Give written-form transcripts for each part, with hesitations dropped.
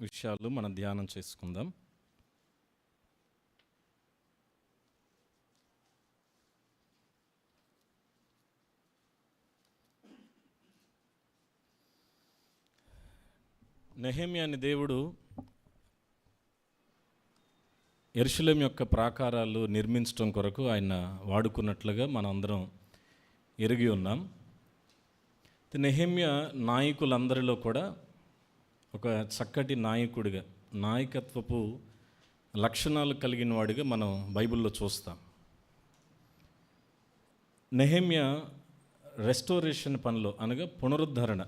విషయాలు మనం ధ్యానం చేసుకుందాం. నెహెమ్యా అనే దేవుడు యెరూషలేము యొక్క ప్రాకారాలు నిర్మించడం కొరకు ఆయన వాడుకున్నట్లుగా మనం అందరం ఎరిగి ఉన్నాం. నెహెమ్యా నాయకులందరిలో కూడా ఒక చక్కటి నాయకుడిగా, నాయకత్వపు లక్షణాలు కలిగిన వాడిగా మనం బైబిల్లో చూస్తాం. నెహెమ్యా రెస్టోరేషన్ పనిలో, అనగా పునరుద్ధరణ,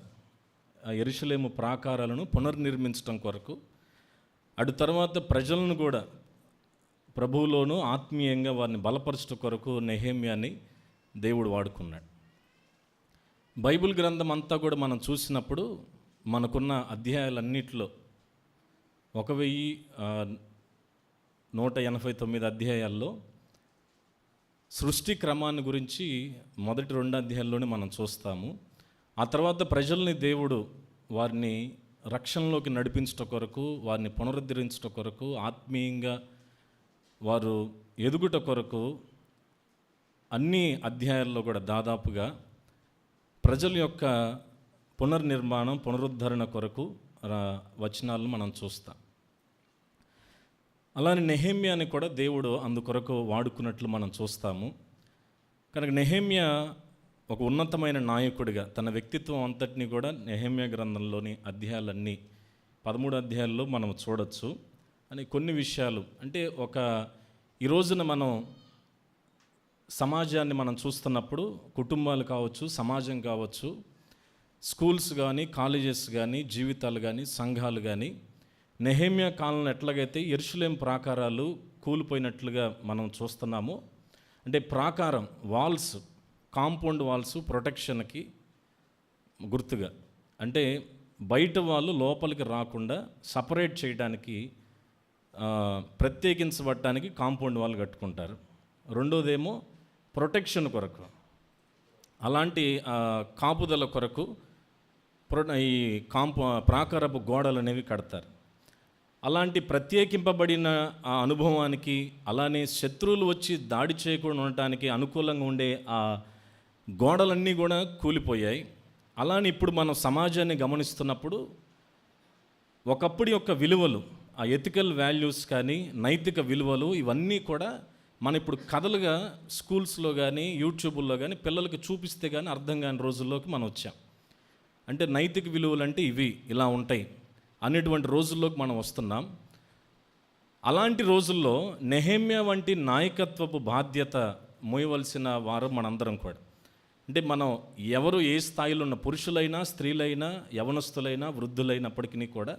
యెరూషలేము ప్రాకారాలను పునర్నిర్మించడం కొరకు, అటు తర్వాత ప్రజలను కూడా ప్రభువులోనూ ఆత్మీయంగా వారిని బలపరచడం కొరకు నెహెమ్యాని దేవుడు వాడుకున్నాడు. బైబిల్ గ్రంథం అంతా కూడా మనం చూసినప్పుడు మనకున్న అధ్యాయాలన్నిటిలో 1189 అధ్యాయాల్లో సృష్టి క్రమాన్ని గురించి మొదటి 2 అధ్యాయాల్లోనే మనం చూస్తాము. ఆ తర్వాత ప్రజల్ని దేవుడు వారిని రక్షణలోకి నడిపించడం కొరకు, వారిని పునరుద్ధరించడం కొరకు, ఆత్మీయంగా వారు ఎదుగుట కొరకు అన్ని అధ్యాయాల్లో కూడా దాదాపుగా ప్రజల యొక్క పునర్నిర్మాణం, పునరుద్ధరణ కొరకు వచనాలను మనం చూస్తాం. అలానే నెహెమ్యాని కూడా దేవుడు అందుకొరకు వాడుకున్నట్లు మనం చూస్తాము. కనుక నెహెమ్యా ఒక ఉన్నతమైన నాయకుడిగా తన వ్యక్తిత్వం అంతటినీ కూడా నెహెమ్యా గ్రంథంలోని అధ్యాయాలన్నీ 13 అధ్యాయాల్లో మనం చూడొచ్చు. అని కొన్ని విషయాలు అంటే ఈ రోజున మనం సమాజాన్ని మనం చూస్తున్నప్పుడు, కుటుంబాలు కావచ్చు, సమాజం కావచ్చు, స్కూల్స్ కానీ, కాలేజెస్ కానీ, జీవితాలు కానీ, సంఘాలు కానీ, నెహెమ్యా కాలంలో ఎట్లాగైతే యెరూషలేము ప్రాకారాలు కూలిపోయినట్లుగా మనం చూస్తున్నామో, అంటే ప్రాకారం, వాల్స్, కాంపౌండ్ వాల్స్ ప్రొటెక్షన్కి గుర్తుగా, అంటే బయట వాళ్ళు లోపలికి రాకుండా సపరేట్ చేయడానికి, ప్రత్యేకించబడటానికి కాంపౌండ్ వాల్ కట్టుకుంటారు. రెండోదేమో ప్రొటెక్షన్ కొరకు, అలాంటి కాపుదల కొరకు ఈ ప్రాకారపు గోడలు అనేవి కడతారు. అలాంటి ప్రత్యేకింపబడిన ఆ అనుభవానికి, అలానే శత్రువులు వచ్చి దాడి చేయకుండా ఉండటానికి అనుకూలంగా ఉండే ఆ గోడలన్నీ కూడా కూలిపోయాయి. అలానే ఇప్పుడు మనం సమాజాన్ని గమనిస్తున్నప్పుడు ఒకప్పుడు యొక్క విలువలు, ఆ ఎథికల్ వాల్యూస్ కానీ, నైతిక విలువలు, ఇవన్నీ కూడా మనం ఇప్పుడు కథలుగా స్కూల్స్లో కానీ, యూట్యూబ్లో కానీ పిల్లలకి చూపిస్తే కానీ అర్థం కాని రోజుల్లోకి మనం వచ్చాం. అంటే నైతిక విలువలు అంటే ఇవి ఇలా ఉంటాయి అనేటువంటి రోజుల్లోకి మనం వస్తున్నాం. అలాంటి రోజుల్లో నెహెమ్యా వంటి నాయకత్వపు బాధ్యత మోయవలసిన వారు మనందరం కూడా. అంటే మనం ఎవరు ఏ స్థాయిలో ఉన్న పురుషులైనా, స్త్రీలైనా, యవనస్తులైనా, వృద్ధులైనప్పటికీ కూడా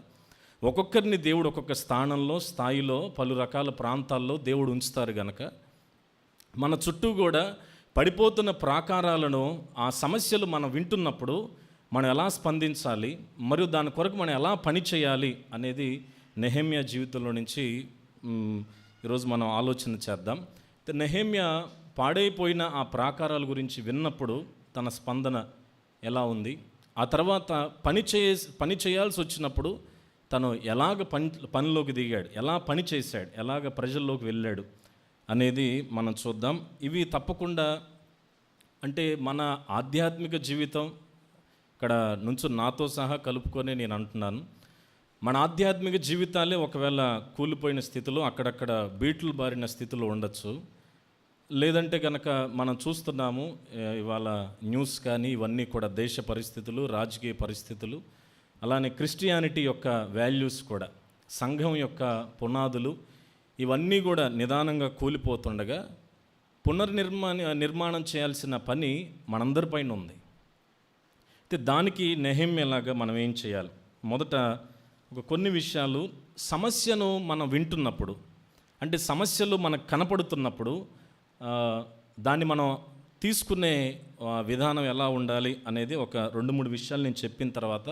ఒక్కొక్కరిని దేవుడు ఒక్కొక్క స్థానంలో, స్థాయిలో, పలు రకాల ప్రాంతాల్లో దేవుడు ఉంచుతారు గనక మన చుట్టూ కూడా పడిపోతున్న ప్రాకారాలను, ఆ సమస్యలు మనం వింటున్నప్పుడు మనం ఎలా స్పందించాలి, మరియు దాని కొరకు మనం ఎలా పని చేయాలి అనేది నెహెమ్యా జీవితంలో నుంచి ఈరోజు మనం ఆలోచన చేద్దాం. నెహెమ్యా పాడైపోయిన ఆ ప్రాకారాల గురించి విన్నప్పుడు తన స్పందన ఎలా ఉంది, ఆ తర్వాత పని చేయాల్సి వచ్చినప్పుడు తను ఎలాగ పనిలోకి దిగాడు, ఎలా పని చేశాడు, ఎలాగ ప్రజల్లోకి వెళ్ళాడు అనేది మనం చూద్దాం. ఇవి తప్పకుండా అంటే మన ఆధ్యాత్మిక జీవితం, ఇక్కడ నుంచి నాతో సహా కలుపుకొని నేను అంటున్నాను, మన ఆధ్యాత్మిక జీవితాలే ఒకవేళ కూలిపోయిన స్థితిలో, అక్కడక్కడ బీట్లు బారిన స్థితిలో ఉండొచ్చు. లేదంటే కనుక మనం చూస్తున్నాము ఇవాళ న్యూస్ కానీ, ఇవన్నీ కూడా దేశ పరిస్థితులు, రాజకీయ పరిస్థితులు, అలానే క్రిస్టియానిటీ యొక్క వాల్యూస్ కూడా, సంఘం యొక్క పునాదులు, ఇవన్నీ కూడా నిదానంగా కూలిపోతుండగా నిర్మాణం చేయాల్సిన పని మనందరిపైన ఉంది. అయితే దానికి నెహెమ్యాలాగా మనం ఏం చేయాలి? మొదట కొన్ని విషయాలు, సమస్యను మనం వింటున్నప్పుడు, అంటే సమస్యలు మనకు కనపడుతున్నప్పుడు దాన్ని మనం తీసుకునే విధానం ఎలా ఉండాలి అనేది ఒక 2-3 విషయాలు నేను చెప్పిన తర్వాత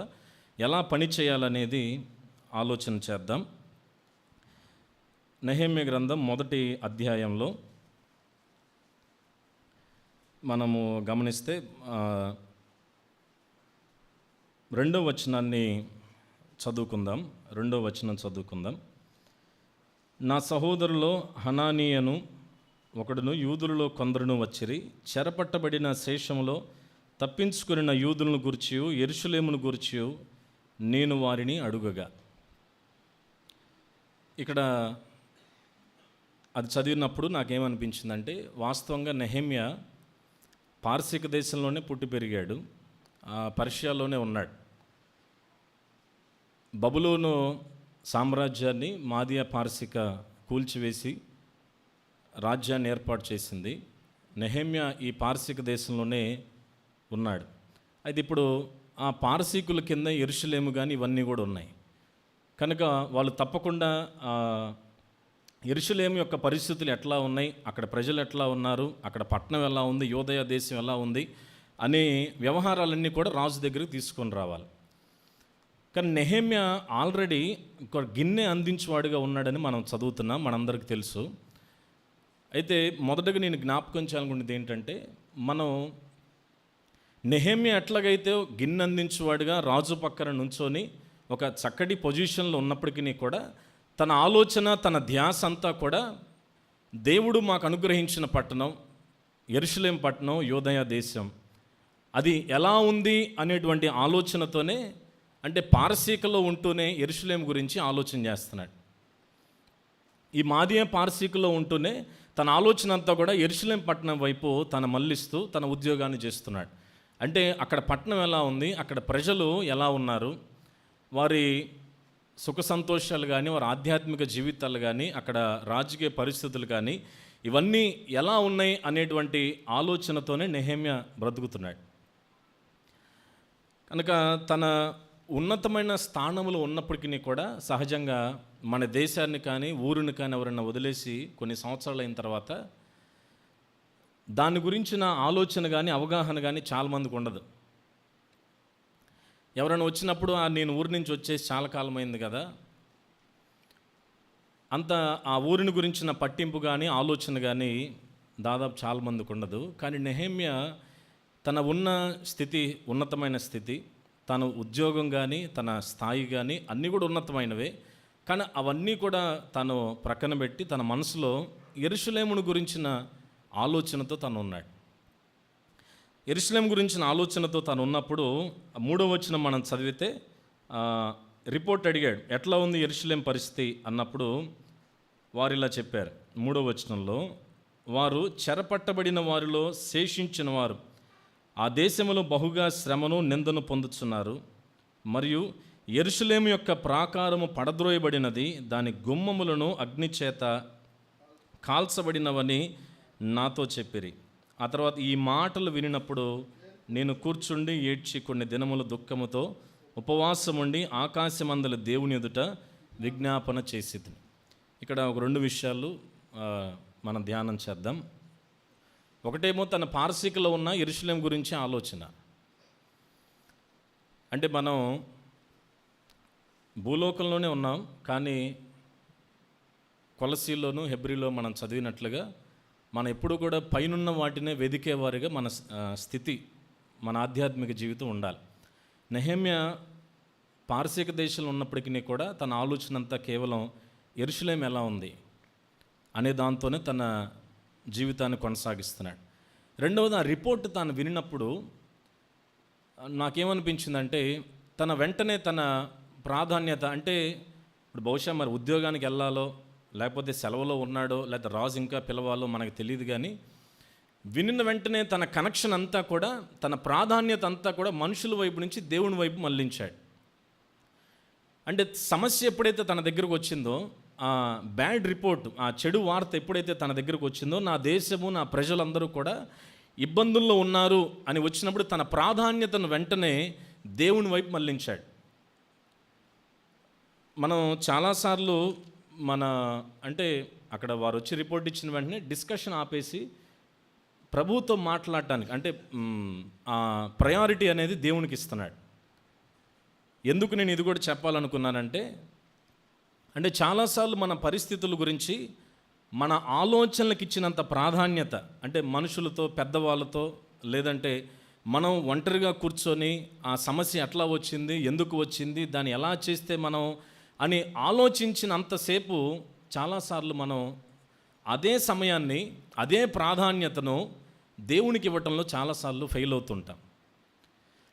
ఎలా పని చేయాలనేది ఆలోచన చేద్దాం. నెహెమ్యా గ్రంథం 1వ అధ్యాయంలో మనము గమనిస్తే 2వ వచనాన్ని చదువుకుందాం. 2వ వచనం చదువుకుందాం. నా సహోదరులో హనానీయను ఒకడును యూదులలో కొందరును వచ్చిరి. చెరపట్టబడిన శేషములో తప్పించుకున్న యూదులను గూర్చియు యెరూషలేమును గూర్చియు నేను వారిని అడుగగా. ఇక్కడ అది చదివినప్పుడు నాకేమనిపించిందంటే, వాస్తవంగా నెహెమ్యా పార్శిక దేశంలోనే పుట్టి పెరిగాడు, పర్షియాలోనే ఉన్నాడు. బబులోను సామ్రాజ్యాన్ని మాదియా పార్శిక కూల్చివేసి రాజ్యాన్ని ఏర్పాటు చేసింది. నెహెమ్యా ఈ పార్శిక దేశంలోనే ఉన్నాడు. అయితే ఇప్పుడు ఆ పార్శికుల కింద యెరూషలేము కానీ ఇవన్నీ కూడా ఉన్నాయి కనుక వాళ్ళు తప్పకుండా యెరూషలేము యొక్క పరిస్థితులు ఎట్లా ఉన్నాయి, అక్కడ ప్రజలు ఎట్లా ఉన్నారు, అక్కడ పట్టణం ఎలా ఉంది, యూదయ దేశం ఎలా ఉంది అనే వ్యవహారాలన్నీ కూడా రాజు దగ్గరికి తీసుకొని రావాలి. కానీ నెహెమ్యా ఆల్రెడీ ఒక గిన్నె అందించేవాడుగా ఉన్నాడని మనం చదువుతున్నాం, మనందరికీ తెలుసు. అయితే మొదటగా నేను జ్ఞాపకం చేయాలనుకున్నది ఏంటంటే, మనం నెహెమ్యా ఎట్లాగైతే గిన్నె అందించేవాడుగా రాజు పక్కన నుంచొని ఒక చక్కటి పొజిషన్లో ఉన్నప్పటికీ కూడా తన ఆలోచన, తన ధ్యాస అంతా కూడా దేవుడు మాకు అనుగ్రహించిన పట్టణం యెరూషలేం పట్టణం, యూదయ దేశం అది ఎలా ఉంది అనేటువంటి ఆలోచనతోనే, అంటే పారసీకలో ఉంటూనే యెరూషలేం గురించి ఆలోచన చేస్తున్నాడు. ఈ మాదియా పారసీకలో ఉంటూనే తన ఆలోచన అంతా కూడా యెరూషలేం పట్టణం వైపు తన మళ్ళిస్తూ తన ఉద్యోగాన్ని చేస్తున్నాడు. అంటే అక్కడ పట్టణం ఎలా ఉంది, అక్కడ ప్రజలు ఎలా ఉన్నారు, వారి సుఖ సంతోషాలు కానీ, వారి ఆధ్యాత్మిక జీవితాలు కానీ, అక్కడ రాజకీయ పరిస్థితులు కానీ ఇవన్నీ ఎలా ఉన్నాయి అనేటువంటి ఆలోచనతోనే నెహెమ్యా బ్రతుకుతున్నాడు. కనుక తన ఉన్నతమైన స్థానంలో ఉన్నప్పటికీ కూడా సహజంగా మన దేశాన్ని కానీ ఊరిని కానీ ఎవరైనా వదిలేసి కొన్ని సంవత్సరాలు అయిన తర్వాత దాని గురించిన ఆలోచన కానీ అవగాహన కానీ చాలామందికి ఉండదు. ఎవరైనా వచ్చినప్పుడు నేను ఊరి నుంచి వచ్చేసి చాలా కాలమైంది కదా, అంత ఆ ఊరిని గురించిన పట్టింపు కానీ ఆలోచన కానీ దాదాపు చాలామందికి ఉండదు. కానీ నెహెమ్యా తన ఉన్న స్థితి, ఉన్నతమైన స్థితి, తన ఉద్యోగం కానీ తన స్థాయి కానీ అన్నీ కూడా ఉన్నతమైనవే. కానీ అవన్నీ కూడా తను ప్రక్కన పెట్టి తన మనసులో యెరూషలేమును గురించిన ఆలోచనతో తను ఉన్నాడు. యెరూషలేం గురించిన ఆలోచనతో తను ఉన్నప్పుడు 3వ వచనం మనం చదివితే రిపోర్ట్ అడిగాడు, ఎట్లా ఉంది యెరూషలేం పరిస్థితి అన్నప్పుడు వారు ఇలా చెప్పారు. 3వ వచనంలో, వారు చెరపట్టబడిన వారిలో శేషించిన వారు ఆ దేశంలో బహుగా శ్రమను నిందను పొందుతున్నారు, మరియు యెరూషలేము యొక్క ప్రాకారము పడద్రోయబడినది, దాని గుమ్మములను అగ్ని చేత కాల్చబడినవని నాతో చెప్పిరి. ఆ తర్వాత ఈ మాటలు వినినప్పుడు నేను కూర్చుండి ఏడ్చి కొన్ని దినముల దుఃఖముతో ఉపవాసముండి ఆకాశమందల దేవుని ఎదుట విజ్ఞాపన చేసిది. ఇక్కడ ఒక 2 విషయాలు మనం ధ్యానం చేద్దాం. ఒకటేమో తన పార్శికలో ఉన్న యెరూషలేం గురించి ఆలోచన. అంటే మనం భూలోకంలోనే ఉన్నాం, కానీ కొలసీలోను హెబ్రీలో మనం చదివినట్లుగా మనం ఎప్పుడు కూడా పైనున్న వాటినే వెదికేవారిగా మన స్థితి, మన ఆధ్యాత్మిక జీవితం ఉండాలి. నెహెమ్యా పార్శిక దేశంలో ఉన్నప్పటికీ కూడా తన ఆలోచన అంతా కేవలం యెరూషలేం ఎలా ఉంది అనే దాంతోనే తన జీవితాన్ని కొనసాగిస్తున్నాడు. రెండవది, ఆ రిపోర్ట్ తాను వినినప్పుడు నాకేమనిపించిందంటే, తన వెంటనే తన ప్రాధాన్యత, అంటే ఇప్పుడు బహుశా మరి ఉద్యోగానికి వెళ్ళాలో లేకపోతే సెలవులో ఉన్నాడో లేకపోతే రాజు ఇంకా పిలవాలో మనకు తెలియదు, కానీ వినిన వెంటనే తన కనెక్షన్ అంతా కూడా, తన ప్రాధాన్యత అంతా కూడా మనుషుల వైపు నుంచి దేవుని వైపు మళ్ళించాడు. అంటే సమస్య ఎప్పుడైతే తన దగ్గరకు వచ్చిందో, ఆ బ్యాడ్ రిపోర్ట్, ఆ చెడు వార్త ఎప్పుడైతే తన దగ్గరకు వచ్చిందో, నా దేశము, నా ప్రజలందరూ కూడా ఇబ్బందుల్లో ఉన్నారు అని వచ్చినప్పుడు తన ప్రాధాన్యతను వెంటనే దేవుని వైపు మళ్ళించాడు. మనం చాలాసార్లు అంటే అక్కడ వారు వచ్చి రిపోర్ట్ ఇచ్చిన వెంటనే డిస్కషన్ ఆపేసి ప్రభువుతో మాట్లాడటానికి, అంటే ఆ ప్రయారిటీ అనేది దేవునికి ఇస్తున్నాడు. ఎందుకు నేను ఇది కూడా చెప్పాలనుకున్నానంటే, అంటే చాలాసార్లు మన పరిస్థితుల గురించి మన ఆలోచనలకు ఇచ్చినంత ప్రాధాన్యత, అంటే మనుషులతో, పెద్దవాళ్ళతో, లేదంటే మనం ఒంటరిగా కూర్చొని ఆ సమస్య ఎట్లా వచ్చింది, ఎందుకు వచ్చింది, దాన్ని ఎలా చేస్తే మనం అని ఆలోచించినంతసేపు చాలాసార్లు మనం అదే సమయాన్ని, అదే ప్రాధాన్యతను దేవునికి ఇవ్వటంలో చాలాసార్లు ఫెయిల్ అవుతుంటాం.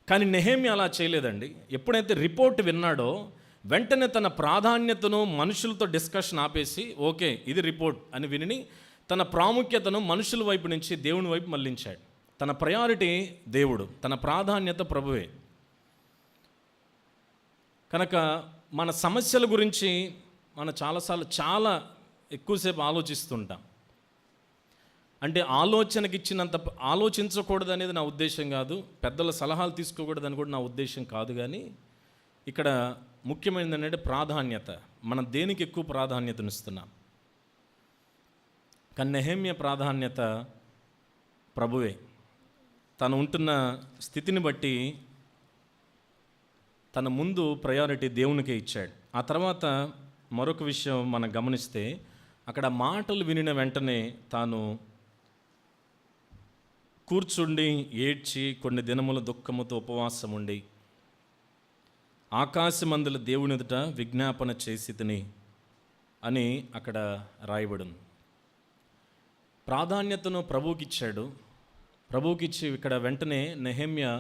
కానీ నెహెమ్యా అలా చేయలేదండి. ఎప్పుడైతే రిపోర్ట్ విన్నాడో వెంటనే తన ప్రాధాన్యతను మనుషులతో డిస్కషన్ ఆపేసి, ఓకే ఇది రిపోర్ట్ అని విని తన ప్రాముఖ్యతను మనుషుల వైపు నుంచి దేవుని వైపు మళ్లించాడు. తన ప్రయారిటీ దేవుడు, తన ప్రాధాన్యత ప్రభువే. కనుక మన సమస్యల గురించి మనం చాలాసార్లు చాలా ఎక్కువసేపు ఆలోచిస్తుంటాం. అంటే ఆలోచనకి ఇచ్చినంత ఆలోచించకూడదు అనేది నా ఉద్దేశం కాదు, పెద్దల సలహాలు తీసుకోకూడదని కూడా నా ఉద్దేశం కాదు. కానీ ఇక్కడ ముఖ్యమైనది ఏంటంటే ప్రాధాన్యత. మనం దేనికి ఎక్కువ ప్రాధాన్యతనిస్తున్నాం? కానీ నెహెమ్యా ప్రాధాన్యత ప్రభువే. తను ఉంటున్న స్థితిని బట్టి తన ముందు ప్రయారిటీ దేవునికే ఇచ్చాడు. ఆ తర్వాత మరొక విషయం మనం గమనిస్తే, అక్కడ మాటలు వినిన వెంటనే తాను కూర్చుండి ఏడ్చి కొన్ని దినముల దుఃఖముతో ఉపవాసం ఉండి ఆకాశమందుల దేవుని ఎదుట విజ్ఞాపన చేసి తిని అని అక్కడ రాయబడింది. ప్రాధాన్యతను ప్రభువుకిచ్చాడు. ప్రభువుకిచ్చి ఇక్కడ వెంటనే నెహెమ్యా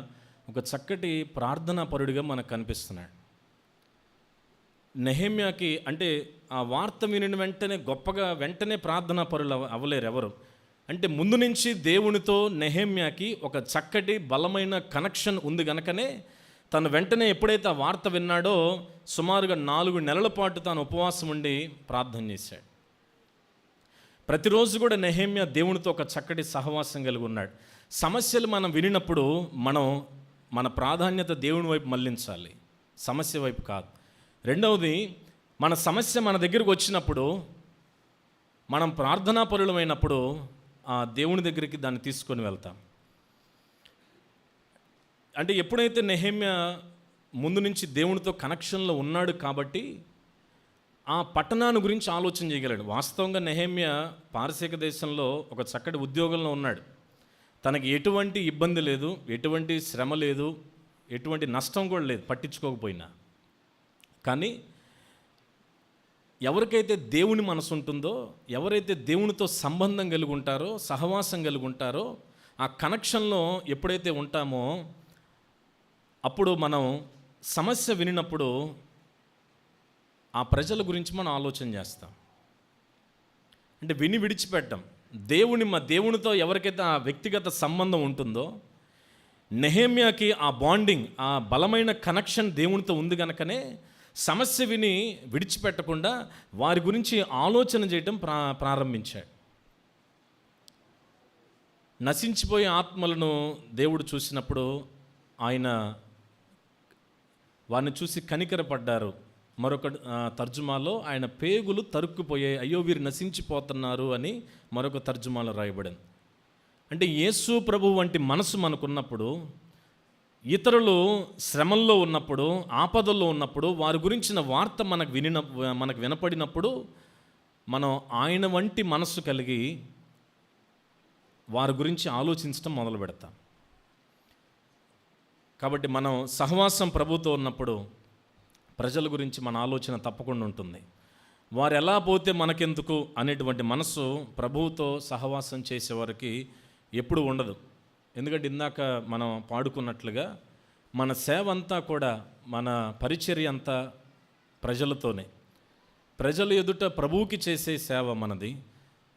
ఒక చక్కటి ప్రార్థనా పరుడిగా మనకు కనిపిస్తున్నాడు. నెహెమ్యాకి అంటే ఆ వార్త వినిన వెంటనే గొప్పగా వెంటనే ప్రార్థనా పరులు అవ్వలేరు ఎవరు. అంటే ముందు నుంచి దేవునితో నెహెమ్యాకి ఒక చక్కటి బలమైన కనెక్షన్ ఉంది గనకనే తను వెంటనే ఎప్పుడైతే ఆ వార్త విన్నాడో సుమారుగా 4 నెలల పాటు తాను ఉపవాసం ఉండి ప్రార్థన చేశాడు. ప్రతిరోజు కూడా నెహెమ్యా దేవునితో ఒక చక్కటి సహవాసం కలిగి ఉన్నాడు. సమస్యలు మనం వినినప్పుడు మన ప్రాధాన్యత దేవుని వైపు మళ్లించాలి, సమస్య వైపు కాదు. రెండవది, మన సమస్య మన దగ్గరకు వచ్చినప్పుడు మనం ప్రార్థనాపరులమైనప్పుడు ఆ దేవుని దగ్గరికి దాన్ని తీసుకొని వెళ్తాం. అంటే ఎప్పుడైతే నెహెమ్యా ముందు నుంచి దేవునితో కనెక్షన్లో ఉన్నాడు కాబట్టి ఆ పట్టణాన్ని గురించి ఆలోచన చేయగలడు. వాస్తవంగా నెహెమ్యా పారసీక దేశంలో ఒక చక్కటి ఉద్యోగంలో ఉన్నాడు. తనకి ఎటువంటి ఇబ్బంది లేదు, ఎటువంటి శ్రమ లేదు, ఎటువంటి నష్టం కూడా లేదు పట్టించుకోకపోయినా. కానీ ఎవరికైతే దేవుని మనసు ఉంటుందో, ఎవరైతే దేవునితో సంబంధం కలిగి ఉంటారో, సహవాసం కలిగి ఉంటారో, ఆ కనెక్షన్లో ఎప్పుడైతే ఉంటామో అప్పుడు మనం సమస్య వినినప్పుడు ఆ ప్రజల గురించి మనం ఆలోచన చేస్తాం. అంటే విని విడిచిపెట్టం. దేవునితో ఎవరికైతే ఆ వ్యక్తిగత సంబంధం ఉంటుందో, నెహెమ్యాకి ఆ బాండింగ్, ఆ బలమైన కనెక్షన్ దేవునితో ఉంది కనుకనే సమస్య విని విడిచిపెట్టకుండా వారి గురించి ఆలోచన చేయటం ప్రారంభించాడు. నశించిపోయే ఆత్మలను దేవుడు చూసినప్పుడు ఆయన వారిని చూసి కనికరపడ్డారు. మరొక తర్జుమాలో ఆయన పేగులు తరుక్కుపోయాయి, అయ్యో వీరు నశించిపోతున్నారు అని మరొక తర్జుమాలో రాయబడింది. అంటే యేసు ప్రభు వంటి మనసు మనకున్నప్పుడు, ఇతరులు శ్రమల్లో ఉన్నప్పుడు, ఆపదల్లో ఉన్నప్పుడు వారి గురించిన వార్త మనకు వినపడినప్పుడు మనం ఆయన వంటి మనస్సు కలిగి వారి గురించి ఆలోచించడం మొదలు పెడతాం. కాబట్టి మనం సహవాసం ప్రభుతో ఉన్నప్పుడు ప్రజల గురించి మన ఆలోచన తప్పకుండా ఉంటుంది. వారు ఎలా పోతే మనకెందుకు అనేటువంటి మనసు ప్రభువుతో సహవాసం చేసేవారికి ఎప్పుడు ఉండదు. ఎందుకంటే ఇందాక మనం పాడుకున్నట్లుగా మన సేవ అంతా కూడా, మన పరిచర్య అంతా ప్రజలతోనే. ప్రజల ఎదుట ప్రభువుకి చేసే సేవ మనది.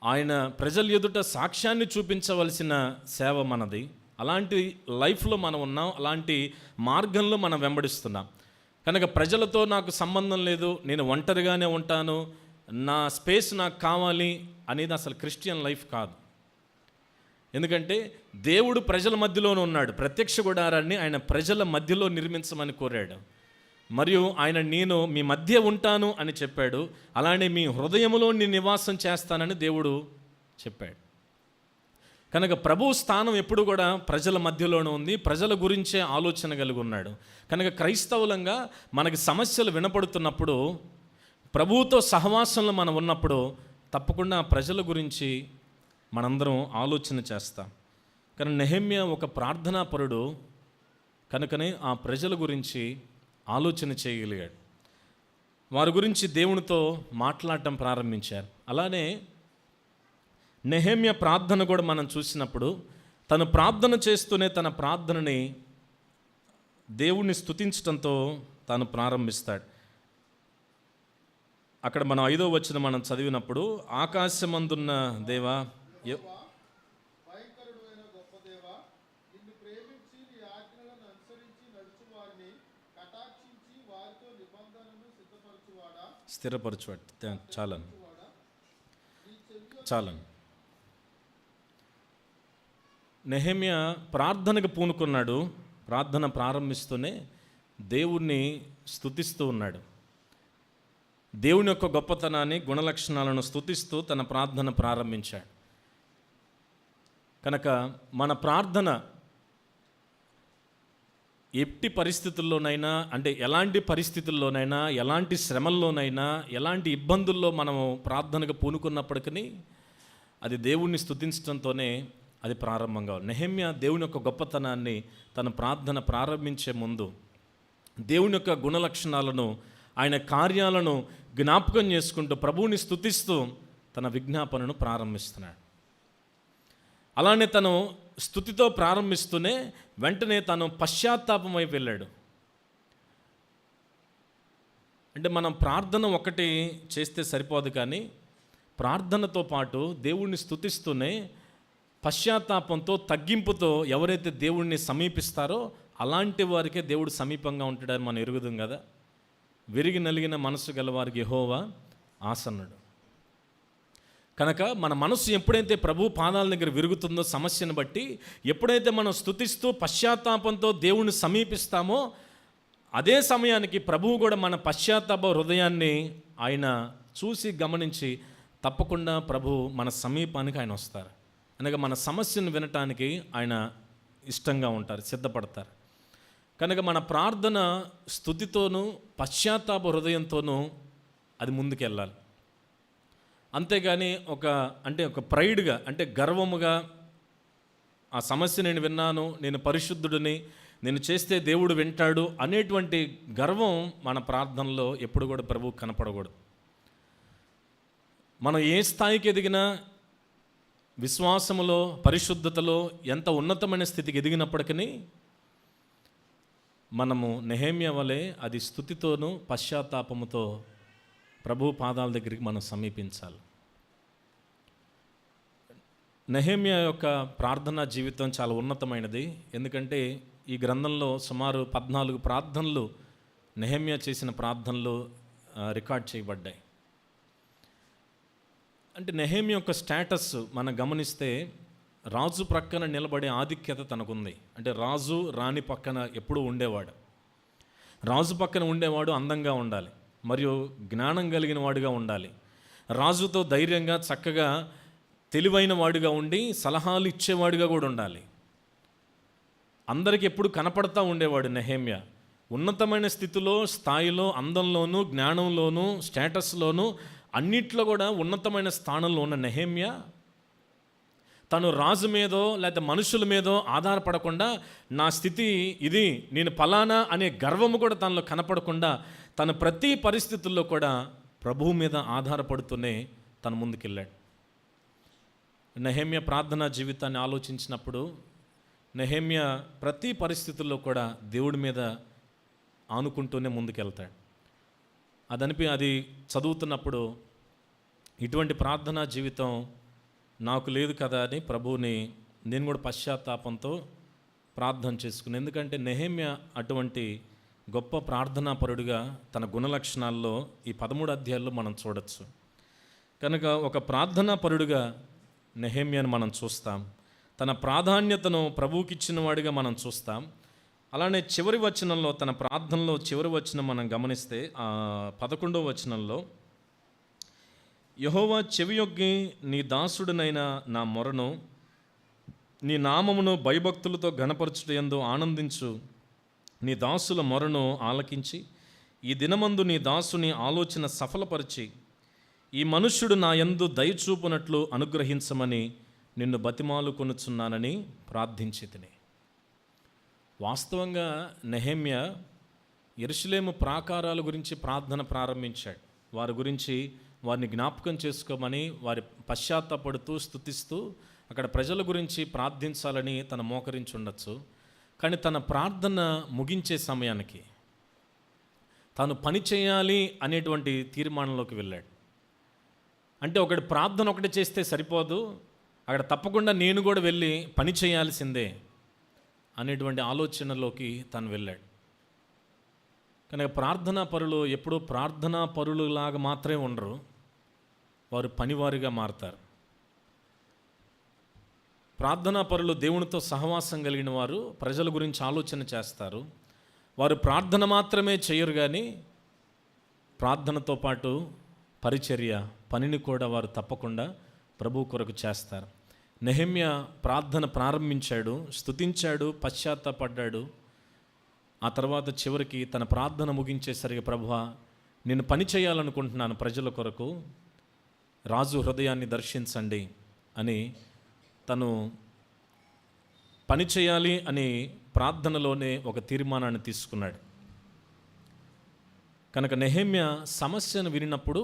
ఆయన ప్రజల ఎదుట సాక్ష్యాన్ని చూపించవలసిన సేవ మనది. అలాంటి లైఫ్లో మనం ఉన్నాం, అలాంటి మార్గంలో మనం వెంబడిస్తున్నాం. కనుక ప్రజలతో నాకు సంబంధం లేదు, నేను ఒంటరిగానే ఉంటాను, నా స్పేస్ నాకు కావాలి అనేది అసలు క్రిస్టియన్ లైఫ్ కాదు. ఎందుకంటే దేవుడు ప్రజల మధ్యలోనే ఉన్నాడు. ప్రత్యక్ష గుడారాన్ని ఆయన ప్రజల మధ్యలో నిర్మించమని కోరాడు. మరియు ఆయన నేను మీ మధ్య ఉంటాను అని చెప్పాడు. అలానే మీ హృదయంలో నేను నివాసం చేస్తానని దేవుడు చెప్పాడు. కనుక ప్రభు స్థానం ఎప్పుడు కూడా ప్రజల మధ్యలోనే ఉంది, ప్రజల గురించే ఆలోచన కలిగి ఉన్నాడు. కనుక క్రైస్తవులంగా మనకి సమస్యలు వినపడుతున్నప్పుడు, ప్రభువుతో సహవాసంలో మనం ఉన్నప్పుడు తప్పకుండా ప్రజల గురించి మనందరం ఆలోచన చేస్తాం. కానీ నెహెమ్యా ఒక ప్రార్థనాపరుడు కనుకనే ఆ ప్రజల గురించి ఆలోచన చేయగలిగాడు. వారి గురించి దేవునితో మాట్లాడటం ప్రారంభించారు. అలానే నెహెమ్యా ప్రార్థన కూడా మనం చూసినప్పుడు తను ప్రార్థన చేస్తూనే తన ప్రార్థనని దేవుణ్ణి స్తుతించడంతో తాను ప్రారంభిస్తాడు. అక్కడ మనం 5వ వచనం మనం చదివినప్పుడు, ఆకాశమందున్న దేవా, స్థిరపరచువాడు. చాలని నెహెమ్యా ప్రార్థనకు పూనుకున్నాడు. ప్రార్థన ప్రారంభిస్తూనే దేవుణ్ణి స్తుతిస్తూ ఉన్నాడు. దేవుని యొక్క గొప్పతనాన్ని, గుణలక్షణాలను స్తుతిస్తూ తన ప్రార్థన ప్రారంభించాడు. కనుక మన ప్రార్థన ఎట్టి పరిస్థితుల్లోనైనా, అంటే ఎలాంటి పరిస్థితుల్లోనైనా, ఎలాంటి శ్రమల్లోనైనా, ఎలాంటి ఇబ్బందుల్లో మనము ప్రార్థనకు పూనుకున్నప్పటికీ అది దేవుణ్ణి స్తుతించడంతోనే అది ప్రారంభం కావాలి. నెహెమ్యా దేవుని యొక్క గొప్పతనాన్ని తన ప్రార్థన ప్రారంభించే ముందు దేవుని యొక్క గుణలక్షణాలను, ఆయన కార్యాలను జ్ఞాపకం చేసుకుంటూ ప్రభువుని స్తుతిస్తూ తన విజ్ఞాపనను ప్రారంభిస్తున్నాడు. అలానే తను స్తుతితో ప్రారంభిస్తూనే వెంటనే తను పశ్చాత్తాపమై వెళ్ళాడు. అంటే మనం ప్రార్థన ఒకటి చేస్తే సరిపోదు, కానీ ప్రార్థనతో పాటు దేవుణ్ణి స్తుతిస్తూనే పశ్చాత్తాపంతో, తగ్గింపుతో ఎవరైతే దేవుణ్ణి సమీపిస్తారో అలాంటి వారికే దేవుడు సమీపంగా ఉంటాడని మనం ఎరుగుదాం కదా. విరిగి నలిగిన మనసు గల వారికి యెహోవా ఆసన్నుడు. కనుక మన మనసు ఎప్పుడైతే ప్రభు పాదాల దగ్గర విరుగుతుందో, సమస్యను బట్టి ఎప్పుడైతే మనం స్తుతిస్తూ పశ్చాత్తాపంతో దేవుణ్ణి సమీపిస్తామో, అదే సమయానికి ప్రభువు కూడా మన పశ్చాత్తాప హృదయాన్ని ఆయన చూసి గమనించి తప్పకుండా ప్రభు మన సమీపానికి ఆయన వస్తారు. అనగా మన సమస్యను వినటానికి ఆయన ఇష్టంగా ఉంటారు, సిద్ధపడతారు. కనుక మన ప్రార్థన స్తుతితోనూ పశ్చాత్తాప హృదయంతోనూ అది ముందుకెళ్ళాలి. అంతేగాని ఒక ప్రైడ్గా, అంటే గర్వముగా, ఆ సమస్య నేను విన్నాను, నేను పరిశుద్ధుడిని, నేను చేస్తే దేవుడు వింటాడు అనేటువంటి గర్వం మన ప్రార్థనలో ఎప్పుడు కూడా ప్రభువు కనపడకూడదు. మనం ఏ స్థాయికి ఎదిగినా, విశ్వాసములో, పరిశుద్ధతలో ఎంత ఉన్నతమైన స్థితికి ఎదిగినప్పటికీ మనము నెహెమ్యా వలె అది స్తుతితోనూ పశ్చాత్తాపముతో ప్రభు పాదాల దగ్గరికి మనం సమీపించాలి. నెహెమ్యా యొక్క ప్రార్థనా జీవితం చాలా ఉన్నతమైనది. ఎందుకంటే ఈ గ్రంథంలో సుమారు 14 ప్రార్థనలు, నెహెమ్యా చేసిన ప్రార్థనలు రికార్డ్ చేయబడ్డాయి. అంటే నెహెమ్యా యొక్క స్టేటస్ మనం గమనిస్తే రాజు ప్రక్కన నిలబడే ఆధిక్యత తనకుంది. అంటే రాజు రాణి పక్కన ఎప్పుడూ ఉండేవాడు. రాజు పక్కన ఉండేవాడు అందంగా ఉండాలి, మరియు జ్ఞానం కలిగిన వాడుగా ఉండాలి. రాజుతో ధైర్యంగా, చక్కగా, తెలివైన వాడుగా ఉండి సలహాలు ఇచ్చేవాడుగా కూడా ఉండాలి. అందరికి ఎప్పుడు కనపడతా ఉండేవాడు నెహెమ్యా. ఉన్నతమైన స్థితిలో, స్థాయిలో, అందంలోనూ, జ్ఞానంలోనూ, స్టేటస్లోనూ, అన్నిట్లో కూడా ఉన్నతమైన స్థానంలో ఉన్న నెహెమ్యా తను రాజు మీదో లేకపోతే మనుషుల మీదో ఆధారపడకుండా, నా స్థితి ఇది, నేను ఫలానా అనే గర్వము కూడా తనలో కనపడకుండా, తన ప్రతి పరిస్థితుల్లో కూడా ప్రభువు మీద ఆధారపడుతూనే తను ముందుకెళ్ళాడు. నెహెమ్యా ప్రార్థనా జీవితాన్ని ఆలోచించినప్పుడు నెహెమ్యా ప్రతి పరిస్థితుల్లో కూడా దేవుడి మీద ఆనుకుంటూనే ముందుకెళ్తాడు. అది చదువుతున్నప్పుడు ఇటువంటి ప్రార్థనా జీవితం నాకు లేదు కదా అని ప్రభువుని నేను కూడా పశ్చాత్తాపంతో ప్రార్థన చేసుకున్నాను. ఎందుకంటే నెహెమ్యా అటువంటి గొప్ప ప్రార్థనాపరుడిగా తన గుణలక్షణాల్లో ఈ 13 అధ్యాయాల్లో మనం చూడొచ్చు. కనుక ఒక ప్రార్థనాపరుడిగా నెహెమ్యాను మనం చూస్తాం. తన ప్రాధాన్యతను ప్రభువుకి ఇచ్చిన వాడిగా మనం చూస్తాం. అలానే చివరి వచనంలో, తన ప్రార్థనలో చివరి వచనం మనం గమనిస్తే 11వ వచనంలో, యెహోవా చెవియొగ్గి నీ దాసుడినైన నా మొరను, నీ నామమును భయభక్తులతో ఘనపరచుటయందు ఆనందించు, నీ దాసుల మొరను ఆలకించి ఈ దినమందు నీ దాసుని ఆలోచన సఫలపరిచి ఈ మనుష్యుడు నా యందు దయచూపునట్లు అనుగ్రహించమని నిన్ను బతిమాలు కొనుచున్నానని ప్రార్థించి తిని. వాస్తవంగా నెహెమ్య యెరూషలేము ప్రాకారాల గురించి ప్రార్థన ప్రారంభించాడు. వారి గురించి వారిని జ్ఞాపకం చేసుకోమని, వారి పశ్చాత్తాపడుతూ స్తుతిస్తూ అక్కడ ప్రజల గురించి ప్రార్థించాలని తన మోకరించి ఉండొచ్చు. కానీ తన ప్రార్థన ముగించే సమయానికి తాను పని చేయాలి అనేటువంటి తీర్మానంలోకి వెళ్ళాడు. అంటే ఒకటి ప్రార్థన ఒకటి చేస్తే సరిపోదు, అక్కడ తప్పకుండా నేను కూడా వెళ్ళి పని చేయాల్సిందే అనేటువంటి ఆలోచనలోకి తను వెళ్ళాడు. కనుక ప్రార్థనా పరులు ఎప్పుడూ ప్రార్థనా పరులులాగా మాత్రమే ఉండరు, వారు పనివారిగా మారతారు. ప్రార్థనా పరులు దేవునితో సహవాసం కలిగిన వారు ప్రజల గురించి ఆలోచన చేస్తారు. వారు ప్రార్థన మాత్రమే చేయరు, కానీ ప్రార్థనతో పాటు పరిచర్య పనిని కూడా వారు తప్పకుండా ప్రభువు కొరకు చేస్తారు. నెహెమ్య ప్రార్థన ప్రారంభించాడు, స్తుతించాడు, పశ్చాత్తాపడ్డాడు. ఆ తర్వాత చివరికి తన ప్రార్థన ముగించేసరికి, ప్రభువా నేను పని చేయాలనుకుంటున్నాను ప్రజల కొరకు, రాజు హృదయాన్ని దర్శించండి అని తను పని చేయాలి అని ప్రార్థనలోనే ఒక తీర్మానాన్ని తీసుకున్నాడు. కనుక నెహెమ్య సమస్యను వినినప్పుడు,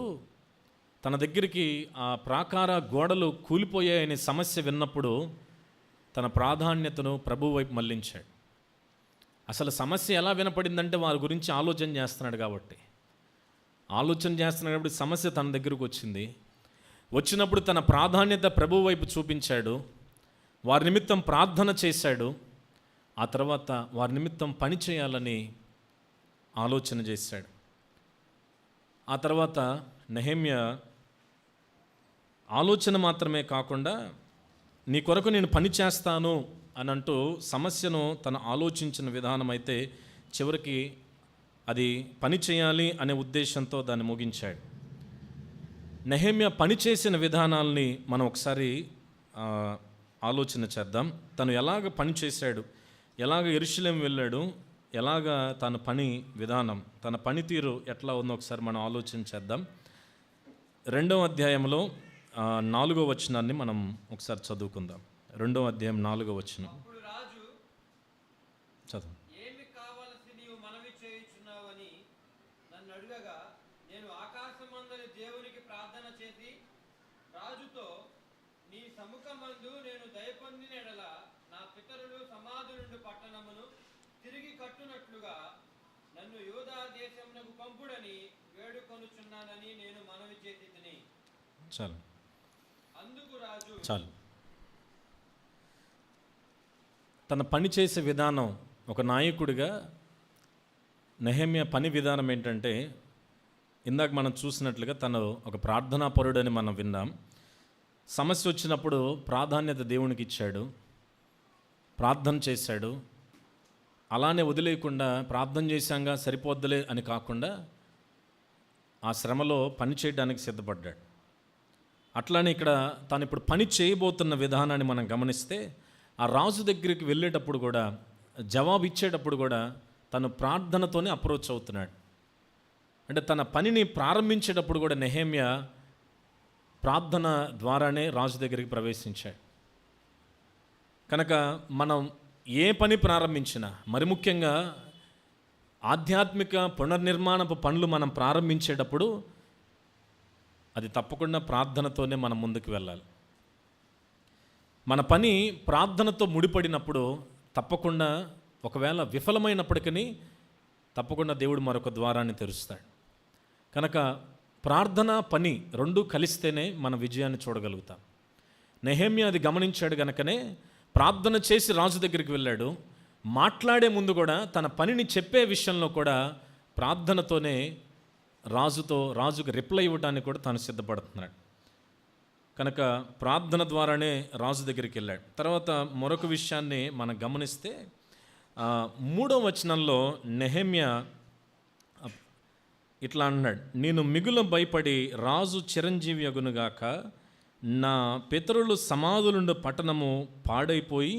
తన దగ్గరికి ఆ ప్రాకార గోడలు కూలిపోయాయనే సమస్య విన్నప్పుడు తన ప్రాధాన్యతను ప్రభువు వైపు మళ్లించాడు. అసలు సమస్య ఎలా వినపడిందంటే వారి గురించి ఆలోచన చేస్తున్నాడు కాబట్టి. ఆలోచన చేస్తున్నాడు కాబట్టి సమస్య తన దగ్గరకు వచ్చినప్పుడు తన ప్రాధాన్యత ప్రభువు వైపు చూపించాడు. వారి నిమిత్తం ప్రార్థన చేశాడు. ఆ తర్వాత వారి నిమిత్తం పని చేయాలని ఆలోచన చేశాడు. ఆ తర్వాత నెహెమ్య ఆలోచన మాత్రమే కాకుండా, నీ కొరకు నేను పని చేస్తాను అని అంటూ సమస్యను తను ఆలోచించిన విధానం అయితే చివరికి అది పని చేయాలి అనే ఉద్దేశంతో దాన్ని ముగించాడు. నెహెమ్య పని చేసిన విధానాల్ని మనం ఒకసారి ఆలోచన చేద్దాం. తను ఎలాగ పని చేశాడు, ఎలాగ యెరూషలేము వెళ్ళాడు, ఎలాగ తన పని విధానం, తన పనితీరు ఎట్లా ఉందో ఒకసారి మనం ఆలోచన చేద్దాం. 2వ అధ్యాయంలో 4వ వచనాన్ని మనం ఒకసారి చదువుకుందాం. 2వ అధ్యాయం 4వ వచనం చదువు. నేను దయపొందిన ఎడల నా పితరులు సమాధులుండు పట్టణమును తిరిగి కట్టునట్లుగా నన్ను యూదా దేశమునకు పంపుడని వేడుకొనుచున్నానని నేను మనవి చేసి తిని. చాలు, అందుకు రాజు చాలు. తన పని చేసే విధానం, ఒక నాయకుడిగా నెహెమ్య పని విధానం ఏంటంటే, ఇందాక మనం చూసినట్లుగా తను ఒక ప్రార్థనా పరుడని మనం విన్నాం. సమస్య వచ్చినప్పుడు ప్రాధాన్యత దేవునికి ఇచ్చాడు, ప్రార్థన చేశాడు. అలానే వదిలేయకుండా ప్రార్థన చేశాంగా సరిపోద్దులే అని కాకుండా ఆ శ్రమలో పని చేయడానికి సిద్ధపడ్డాడు. అట్లానే ఇక్కడ తాను ఇప్పుడు పని చేయబోతున్న విధానాన్ని మనం గమనిస్తే, ఆ రాజు దగ్గరికి వెళ్ళేటప్పుడు కూడా, జవాబు ఇచ్చేటప్పుడు కూడా తను ప్రార్థనతోనే అప్రోచ్ అవుతున్నాడు. అంటే తన పనిని ప్రారంభించేటప్పుడు కూడా నెహెమ్య ప్రార్థన ద్వారానే రాజు దగ్గరికి ప్రవేశించాడు. కనుక మనం ఏ పని ప్రారంభించినా, మరి ముఖ్యంగా ఆధ్యాత్మిక పునర్నిర్మాణపు పనులు మనం ప్రారంభించేటప్పుడు అది తప్పకుండా ప్రార్థనతోనే మనం ముందుకు వెళ్ళాలి. మన పని ప్రార్థనతో ముడిపడినప్పుడు తప్పకుండా, ఒకవేళ విఫలమైనప్పటికీ తప్పకుండా దేవుడు మరొక ద్వారాన్ని తెరుస్తాడు. కనుక ప్రార్థన, పని రెండూ కలిస్తేనే మన విజయాన్ని చూడగలుగుతాం. నెహెమ్య అది గమనించాడు గనుకనే ప్రార్థన చేసి రాజు దగ్గరికి వెళ్ళాడు. మాట్లాడే ముందు కూడా తన పనిని చెప్పే విషయంలో కూడా ప్రార్థనతోనే రాజుకు రిప్లై ఇవ్వడానికి కూడా తాను సిద్ధపడుతున్నాడు. కనుక ప్రార్థన ద్వారానే రాజు దగ్గరికి వెళ్ళాడు. తర్వాత మరొక విషయాన్ని మనం గమనిస్తే 3వ వచనంలో నెహెమ్య ఇట్లా అన్నాడు, నేను మిగుల భయపడి రాజు చిరంజీవి అగునుగాక, నా పితరులు సమాధులుండు పట్టణము పాడైపోయి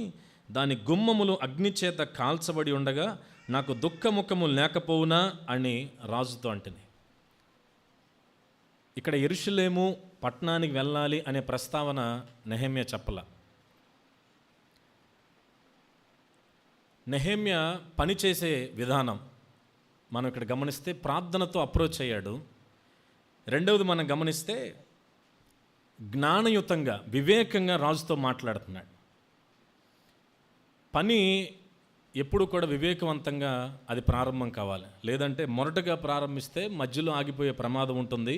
దాని గుమ్మములు అగ్నిచేత కాల్చబడి ఉండగా నాకు దుఃఖముఖము లేకపోవునా అని రాజుతో అంటుంది. ఇక్కడ యెరూషలేము పట్టణానికి వెళ్ళాలి అనే ప్రస్తావన నెహెమ్య చెప్పల. నెహెమ్యా పనిచేసే విధానం మనం ఇక్కడ గమనిస్తే ప్రార్థనతో అప్రోచ్ అయ్యాడు. రెండవది మనం గమనిస్తే జ్ఞానయుతంగా వివేకంగా రాజుతో మాట్లాడుతున్నాడు. పని ఎప్పుడు కూడా వివేకవంతంగా అది ప్రారంభం కావాలి, లేదంటే మొరటగా ప్రారంభిస్తే మధ్యలో ఆగిపోయే ప్రమాదం ఉంటుంది,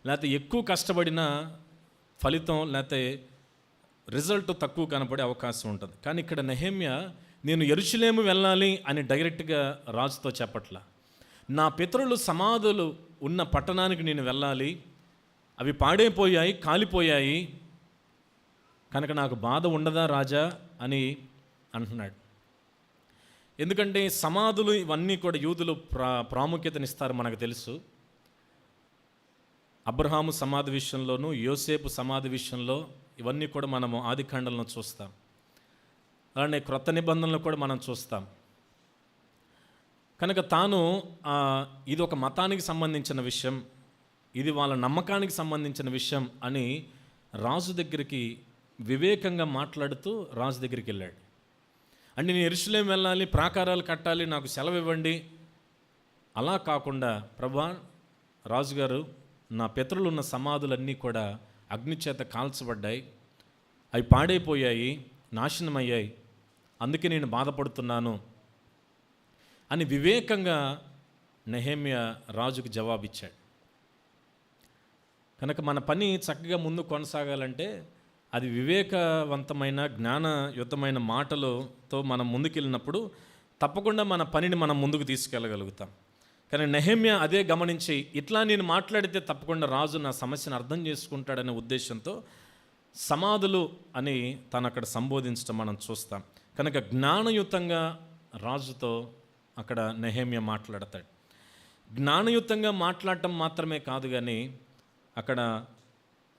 లేకపోతే ఎక్కువ కష్టపడిన ఫలితం లేకపోతే రిజల్ట్ తక్కువ కనపడే అవకాశం ఉంటుంది. కానీ ఇక్కడ నెహెమ్యా నేను యెరూషలేము వెళ్ళాలి అని డైరెక్ట్గా రాజుతో చెప్పట్లా. నా పితరులు సమాధులు ఉన్న పట్టణానికి నేను వెళ్ళాలి, అవి పాడైపోయాయి, కాలిపోయాయి, కనుక నాకు బాధ ఉండదా రాజా అని అంటున్నాడు. ఎందుకంటే సమాధులు ఇవన్నీ కూడా యూదులు ప్రాముఖ్యతనిస్తారు. మనకు తెలుసు, అబ్రహాము సమాధి విషయంలోనూ యోసేపు సమాధి విషయంలో ఇవన్నీ కూడా మనము ఆదికాండంలో చూస్తాం. అలానే క్రొత్త నిబంధనలు కూడా మనం చూస్తాం. కనుక తాను ఇది ఒక మతానికి సంబంధించిన విషయం, ఇది వాళ్ళ నమ్మకానికి సంబంధించిన విషయం అని రాజు దగ్గరికి వివేకంగా మాట్లాడుతూ రాజు దగ్గరికి వెళ్ళాడు. అంటే నేను యెరూషలేము వెళ్ళాలి, ప్రాకారాలు కట్టాలి, నాకు సెలవు ఇవ్వండి, అలా కాకుండా ప్రభువా రాజుగారు నా పితరులు ఉన్న సమాధులన్నీ కూడా అగ్నిచేత కాల్చబడ్డాయి, అవి పాడైపోయాయి, నాశనమయ్యాయి, అందుకే నేను బాధపడుతున్నాను అని వివేకంగా నెహెమ్యా రాజుకు జవాబిచ్చాడు. కనుక మన పని చక్కగా ముందు కొనసాగాలంటే అది వివేకవంతమైన జ్ఞానయుతమైన మాటలతో మనం ముందుకెళ్ళినప్పుడు తప్పకుండా మన పనిని మనం ముందుకు తీసుకెళ్ళగలుగుతాం. కానీ నెహెమ్యా అదే గమనించి ఇట్లా నేను మాట్లాడితే తప్పకుండా రాజు నా సమస్యను అర్థం చేసుకుంటాడనే ఉద్దేశంతో సమాధులు అని తను అక్కడ సంబోధించడం మనం చూస్తాం. కనుక జ్ఞానయుతంగా రాజుతో అక్కడ నెహెమ్యా మాట్లాడతాడు. జ్ఞానయుతంగా మాట్లాడటం మాత్రమే కాదు, కానీ అక్కడ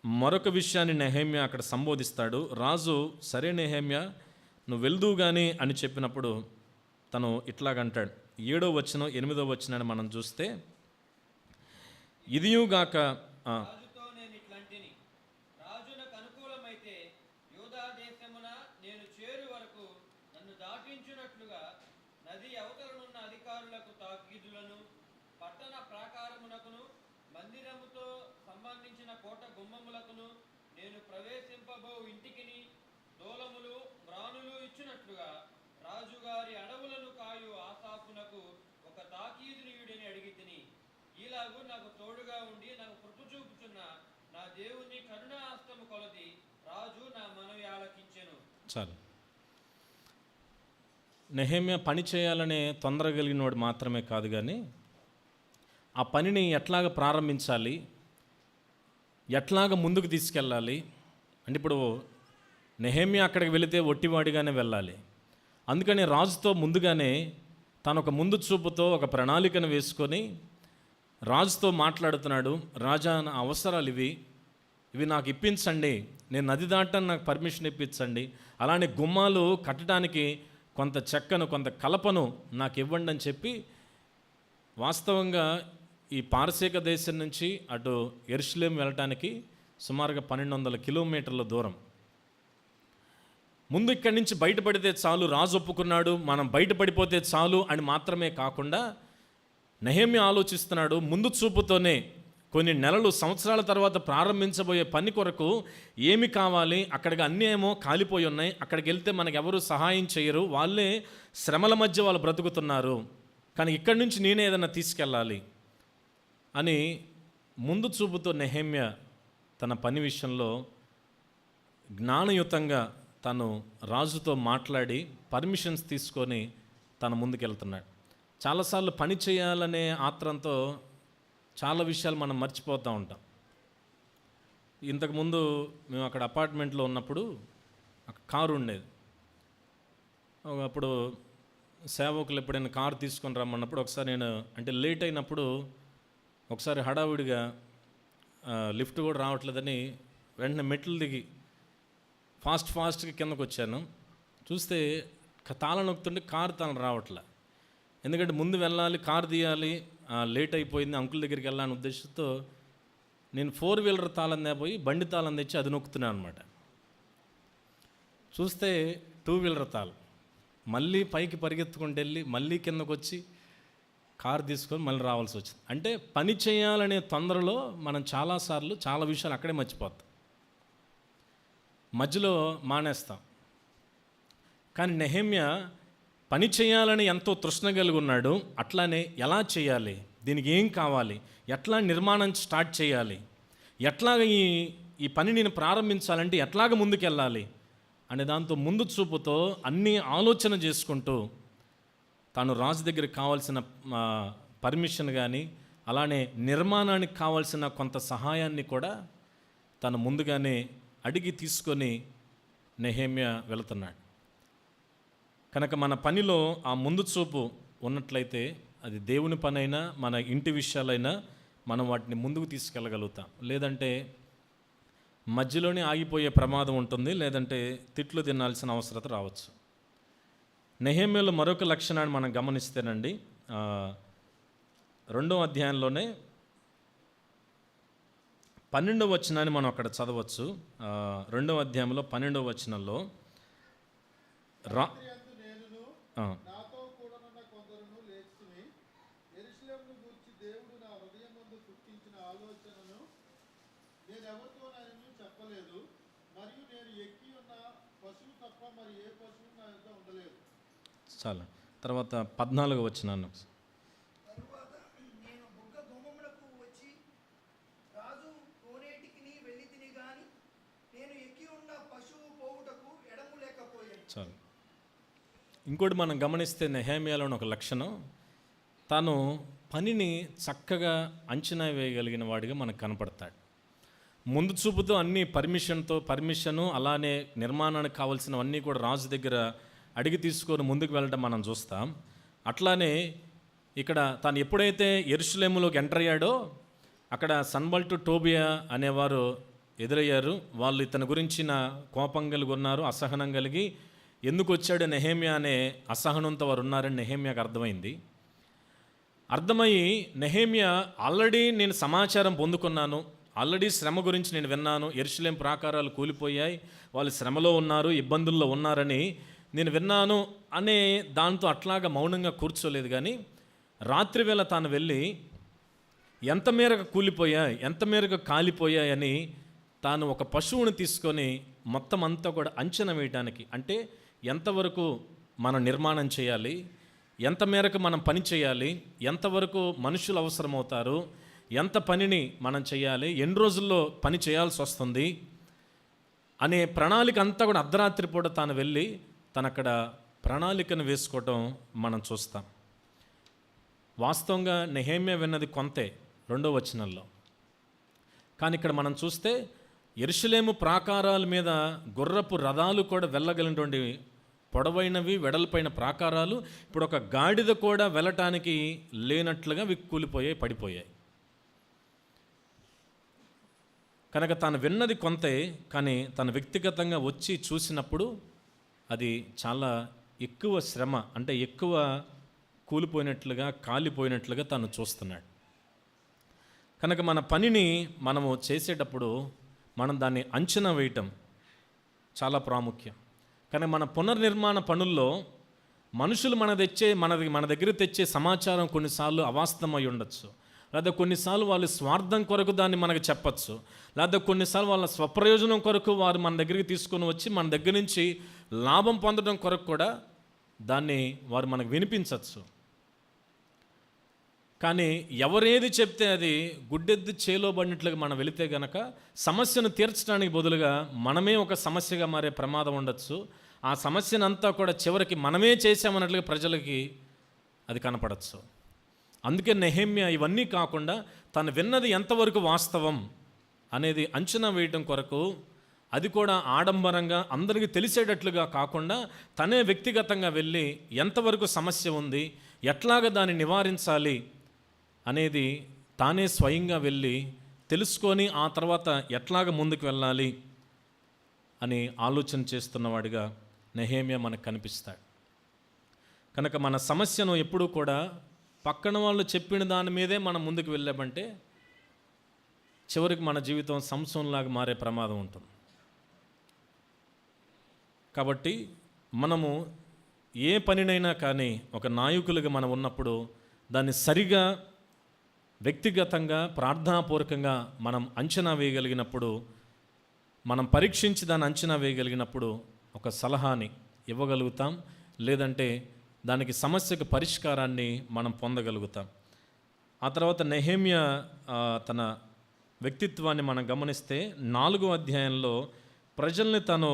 మరొక విషయాన్ని నెహెమ్యా అక్కడ సంబోధిస్తాడు. రాజు సరే నెహెమ్యా నువ్వు వెళ్దువు కానీ అని చెప్పినప్పుడు తను ఇట్లాగంటాడు. 7వ వచనం 8వ వచనాన్ని మనం చూస్తే, ఇదియుగాక రాజుతో నేను ఇట్లాంటిని, రాజునకు అనుకూలమైతే యూదా దేశమున నేను చేరు వరకు నన్ను దాటించునట్లుగా నది అవతలనున్న అధికారులకు తాకీదులను, పట్టణ ప్రాకారమునకును మందిరముతో సంబంధించిన కోట గుమ్మములకును నేను ప్రవేశింపబో ఇంటికిని దూలములు మ్రానులు ఇచ్చినట్లుగా రాజుగారి అడవులను కాయు ఆసాపునకు ఒక తాకీదునీయుడిని అడిగి తిని, ఈలాగు నాకు తోడుగా ఉండి నాకు కృప చూపుచున్న నా దేవుని కరుణాహస్తము కొలది రాజు నా మనవి ఆలకించెను. చాలు. నెహెమ్యా పని చేయాలనే తొందర కలిగినవాడు మాత్రమే కాదు, కానీ ఆ పనిని ఎట్లాగ ప్రారంభించాలి, ఎట్లాగ ముందుకు తీసుకెళ్ళాలి అంటే ఇప్పుడు నెహెమ్యా అక్కడికి వెళితే ఒట్టివాడిగానే వెళ్ళాలి. అందుకని రాజుతో ముందుగానే తను ఒక ముందు చూపుతో ఒక ప్రణాళికను వేసుకొని రాజుతో మాట్లాడుతున్నాడు. రాజా నా అవసరాలు ఇవి నాకు ఇప్పించండి, నేను నది దాటాన్ని నాకు పర్మిషన్ ఇప్పించండి, అలానే గుమ్మాలు కట్టడానికి కొంత చెక్కను కొంత కలపను నాకు ఇవ్వండి అని చెప్పి వాస్తవంగా ఈ పారసీక దేశం నుంచి అటు యెరూషలేము వెళ్ళటానికి సుమారుగా 1200 కిలోమీటర్ల దూరం. ముందు ఇక్కడి నుంచి బయటపడితే చాలు, రాజు ఒప్పుకున్నాడు, మనం బయటపడిపోతే చాలు అని మాత్రమే కాకుండా నెహెమ్యా ఆలోచిస్తున్నాడు ముందు చూపుతోనే కొన్ని నెలలు సంవత్సరాల తర్వాత ప్రారంభించబోయే పని కొరకు ఏమి కావాలి, అక్కడికి అన్నీ ఏమో కాలిపోయి ఉన్నాయి, అక్కడికి వెళ్తే మనకు ఎవరు సహాయం చేయరు, వాళ్ళే శ్రమల మధ్య వాళ్ళు బ్రతుకుతున్నారు, కానీ ఇక్కడి నుంచి నేనే ఏదైనా తీసుకెళ్ళాలి అని ముందు చూపుతో నెహెమ్యా తన పని విషయంలో జ్ఞానయుతంగా తను రాజుతో మాట్లాడి పర్మిషన్స్ తీసుకొని తన ముందుకెళ్తున్నాడు. చాలాసార్లు పని చేయాలనే ఆత్రంతో చాలా విషయాలు మనం మర్చిపోతూ ఉంటాం. ఇంతకుముందు మేము అక్కడ అపార్ట్మెంట్లో ఉన్నప్పుడు కారు ఉండేది. అప్పుడు సేవకులు ఎప్పుడైనా కారు తీసుకొని రమ్మన్నప్పుడు ఒకసారి నేను అంటే లేట్ అయినప్పుడు ఒకసారి హడావుడిగా లిఫ్ట్ కూడా రావట్లేదని వెంటనే మెట్లు దిగి ఫాస్ట్గా కిందకు వచ్చాను. చూస్తే తాళం నొక్కుతుంటే కారు తాళం రావట్లే. ఎందుకంటే ముందు వెళ్ళాలి, కారు తీయాలి, లేట్ అయిపోయింది, అంకుల్ దగ్గరికి వెళ్ళాలని ఉద్దేశంతో నేను 4-వీలర్ తాళం పోయి బండి తాళం తెచ్చి అది నొక్కుతున్నాను అనమాట. చూస్తే 2-వీలర్ తాళం మళ్ళీ పైకి పరిగెత్తుకుంటూ వెళ్ళి మళ్ళీ కిందకు వచ్చి కారు తీసుకొని మళ్ళీ రావాల్సి వచ్చింది. అంటే పని చేయాలనే తొందరలో మనం చాలాసార్లు చాలా విషయాలు అక్కడే మర్చిపోతాం, మధ్యలో మానేస్తాం. కానీ నెహెమ్యా పని చేయాలని ఎంతో తృష్ణ కలిగి ఉన్నాడు. అట్లానే ఎలా చేయాలి, దీనికి ఏం కావాలి, ఎట్లా నిర్మాణం స్టార్ట్ చేయాలి, ఎట్లాగ ఈ పని నేను ప్రారంభించాలంటే ఎట్లాగ ముందుకెళ్ళాలి అనే దాంతో ముందు చూపుతో అన్నీ ఆలోచన చేసుకుంటూ తాను రాజు దగ్గరికి కావాల్సిన పర్మిషన్ కానీ అలానే నిర్మాణానికి కావాల్సిన కొంత సహాయాన్ని కూడా తను ముందుగానే అడిగి తీసుకొని నెహెమ్యా వెళుతున్నాడు. కనుక మన పనిలో ఆ ముందు చూపు ఉన్నట్లయితే అది దేవుని పనైనా మన ఇంటి విషయాలైనా మనం వాటిని ముందుకు తీసుకెళ్ళగలుగుతాం. లేదంటే మధ్యలోనే ఆగిపోయే ప్రమాదం ఉంటుంది, లేదంటే తిట్లు తినాల్సిన అవసరత రావచ్చు. నెహెమ్యాలో మరొక లక్షణాన్ని మనం గమనిస్తేనండి, 2వ అధ్యాయంలోనే 12వ వచనాన్ని మనం అక్కడ చదవచ్చు. 2వ అధ్యాయంలో 12వ వచనంలో నాతో కూడనున్న కొందరును లేచుకుని యెరూషలేమును గూర్చి దేవుడు నా హృదయమందు పుట్టించిన ఆలోచనను నేనెవరితోనైనా చెప్పలేదు, మరియు నేను ఎక్కి ఉన్న పశువు తప్ప మరి ఏ పశువు నా యొద్ద ఉండలేదు. చాలా తర్వాత 14వ వచనాన్ని తరువాత నేను బుగ్గ గుమ్మమునకు వచ్చి రాజు కోనేటికి వెళ్ళి తిని గాని నేను ఎక్కి ఉన్న పశువు పోవుటకు ఎడము లేకపోయాను. చాలు. ఇంకోటి మనం గమనిస్తే నెహెమ్యాలోని ఒక లక్షణం, తాను పనిని చక్కగా అంచనా వేయగలిగిన వాడిగా మనకు కనపడతాడు. ముందు చూపుతో అన్ని పర్మిషను అలానే నిర్మాణానికి కావాల్సినవన్నీ కూడా రాజు దగ్గర అడిగి తీసుకొని ముందుకు వెళ్ళడం మనం చూస్తాం. అట్లానే ఇక్కడ తాను ఎప్పుడైతే యెరూషలేములోకి ఎంటర్ అయ్యాడో అక్కడ సన్బల్టు టోబియా అనేవారు ఎదురయ్యారు. వాళ్ళు ఇతని గురించిన కోపం కలిగి ఉన్నారు, అసహనం కలిగి ఎందుకు వచ్చాడు నెహెమ్యా అనే అసహనంతో వారు ఉన్నారని నెహెమ్యాకు అర్థమయ్యి నెహెమ్యా ఆల్రెడీ నేను సమాచారం పొందుకున్నాను, ఆల్రెడీ శ్రమ గురించి నేను విన్నాను, యెరూషలేం ప్రాకారాలు కూలిపోయాయి, వాళ్ళు శ్రమలో ఉన్నారు, ఇబ్బందుల్లో ఉన్నారని నేను విన్నాను అనే దాంతో అట్లాగా మౌనంగా కూర్చోలేదు. కానీ రాత్రివేళ తాను వెళ్ళి ఎంత మేరకు కూలిపోయాయి, ఎంత మేరకు కాలిపోయాయని తాను ఒక పశువుని తీసుకొని మొత్తం అంతా కూడా అంచనా వేయడానికి, అంటే ఎంతవరకు మనం నిర్మాణం చేయాలి, ఎంత మేరకు మనం పని చేయాలి, ఎంతవరకు మనుషులు అవసరమవుతారు, ఎంత పనిని మనం చేయాలి, ఎన్ని రోజుల్లో పని చేయాల్సి వస్తుంది అనే ప్రణాళిక అంతా కూడా అర్ధరాత్రి పూట తాను వెళ్ళి తనక్కడ ప్రణాళికను వేసుకోవటం మనం చూస్తాం. వాస్తవంగా నెహెమ్యా విన్నది కొంతే 2వ వచనంలో. కానీ ఇక్కడ మనం చూస్తే యెరూషలేము ప్రాకారాల మీద గుర్రపు రథాలు కూడా వెళ్ళగలిగినటువంటి పొడవైనవి వెడల్పైన ప్రాకారాలు ఇప్పుడు ఒక గాడిద కూడా వెళ్ళటానికి లేనట్లుగా కూలిపోయాయి, పడిపోయాయి. కనుక తాను విన్నది కొంతే, కానీ తను వ్యక్తిగతంగా వచ్చి చూసినప్పుడు అది చాలా ఎక్కువ శ్రమ, అంటే ఎక్కువ కూలిపోయినట్లుగా కాలిపోయినట్లుగా తను చూస్తున్నాడు. కనుక మన పనిని మనము చేసేటప్పుడు మనం దాన్ని అంచనా వేయటం చాలా ప్రాముఖ్యం. కానీ మన పునర్నిర్మాణ పనుల్లో మనుషులు మన దగ్గర తెచ్చే సమాచారం కొన్నిసార్లు అవాస్తవమై ఉండొచ్చు, లేదా కొన్నిసార్లు వాళ్ళు స్వార్థం కొరకు దాన్ని మనకు చెప్పచ్చు, లేదా కొన్నిసార్లు వాళ్ళ స్వప్రయోజనం కొరకు వారు మన దగ్గరికి తీసుకొని వచ్చి మన దగ్గర నుంచి లాభం పొందడం కొరకు కూడా దాన్ని వారు మనకు వినిపించవచ్చు. కానీ ఎవరేది చెప్తే అది గుడ్డెద్దు చేలోబడినట్లుగా మనం వెళితే గనక సమస్యను తీర్చడానికి బదులుగా మనమే ఒక సమస్యగా మారే ప్రమాదం ఉండొచ్చు. ఆ సమస్యనంతా కూడా చివరికి మనమే చేసామన్నట్లుగా ప్రజలకి అది కనపడచ్చు. అందుకే నెహెమ్యా ఇవన్నీ కాకుండా తను విన్నది ఎంతవరకు వాస్తవం అనేది అంచనా వేయటం కొరకు, అది కూడా ఆడంబరంగా అందరికీ తెలిసేటట్లుగా కాకుండా తనే వ్యక్తిగతంగా వెళ్ళి ఎంతవరకు సమస్య ఉంది, ఎట్లాగ దాన్ని నివారించాలి అనేది తానే స్వయంగా వెళ్ళి తెలుసుకొని ఆ తర్వాత ఎట్లాగ ముందుకు వెళ్ళాలి అని ఆలోచన చేస్తున్నవాడిగా నెహెమ్యా మనకు కనిపిస్తాడు. కనుక మన సమస్యను ఎప్పుడూ కూడా పక్కన వాళ్ళు చెప్పిన దాని మీదే మనం ముందుకు వెళ్ళామంటే చివరికి మన జీవితం సంసోన్లాగా మారే ప్రమాదం ఉంటుంది. కాబట్టి మనము ఏ పనినైనా కానీ ఒక నాయకులుగా మనం ఉన్నప్పుడు దాన్ని సరిగా వ్యక్తిగతంగా ప్రార్థనాపూర్వకంగా మనం అంచనా వేయగలిగినప్పుడు, మనం పరీక్షించి దాన్ని అంచనా వేయగలిగినప్పుడు ఒక సలహాని ఇవ్వగలుగుతాం, లేదంటే దానికి సమస్యకు పరిష్కారాన్ని మనం పొందగలుగుతాం. ఆ తర్వాత నెహెమ్యా తన వ్యక్తిత్వాన్ని మనం గమనిస్తే 4వ అధ్యాయంలో ప్రజల్ని తను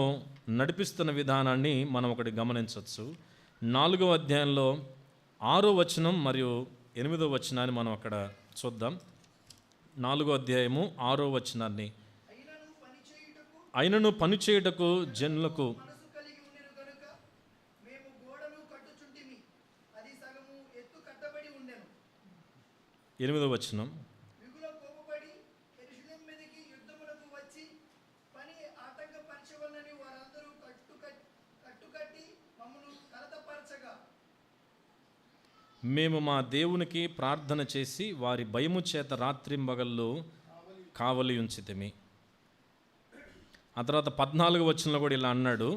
నడిపిస్తున్న విధానాన్ని మనం ఒకటి గమనించవచ్చు. 4వ అధ్యాయంలో 6వ వచనం మరియు 8వ వచనాన్ని మనం అక్కడ చూద్దాం. 4వ అధ్యాయము 6వ వచనాన్ని. అయినను పని చేయుటకు జనులకు మనసు కలిగి ఉండెను గనుక మేము గోడను కట్టుచుంటిమి, అది సగము ఎత్తు కట్టబడి ఉండెను. 8వ వచనం. మిగుల కోపపడి యెరూషలేము మీదకి యుద్ధమునకు వచ్చి పని ఆటంకపరచవలనని వారందరూ కట్టుకట్టి మమ్మను కలతపరచగా మేము మా దేవునికి ప్రార్థన చేసి వారి భయము చేత రాత్రింబగళ్ళు కావలి ఉంచితిమి. ఆ తర్వాత 14వ వచనంలో కూడా ఇలా అన్నాడు,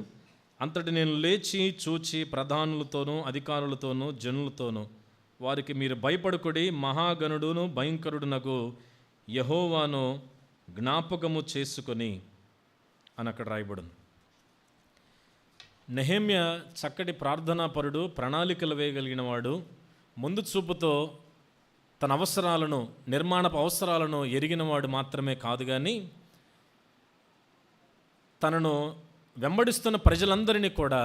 అంతటి నేను లేచి చూచి ప్రధానులతోనూ అధికారులతోనూ జనులతోనూ వారికి మీరు భయపడుకుడి, మహాగణుడును భయంకరుడునకు యెహోవాను జ్ఞాపకము చేసుకొని అని అక్కడ రాయబడింది. నెహెమ్యా చక్కటి ప్రార్థనాపరుడు, ప్రణాళికలు వేయగలిగిన వాడు, ముందు చూపుతో తన అవసరాలను, నిర్మాణపు అవసరాలను ఎరిగినవాడు మాత్రమే కాదు, కానీ తనను వెంబడిస్తున్న ప్రజలందరినీ కూడా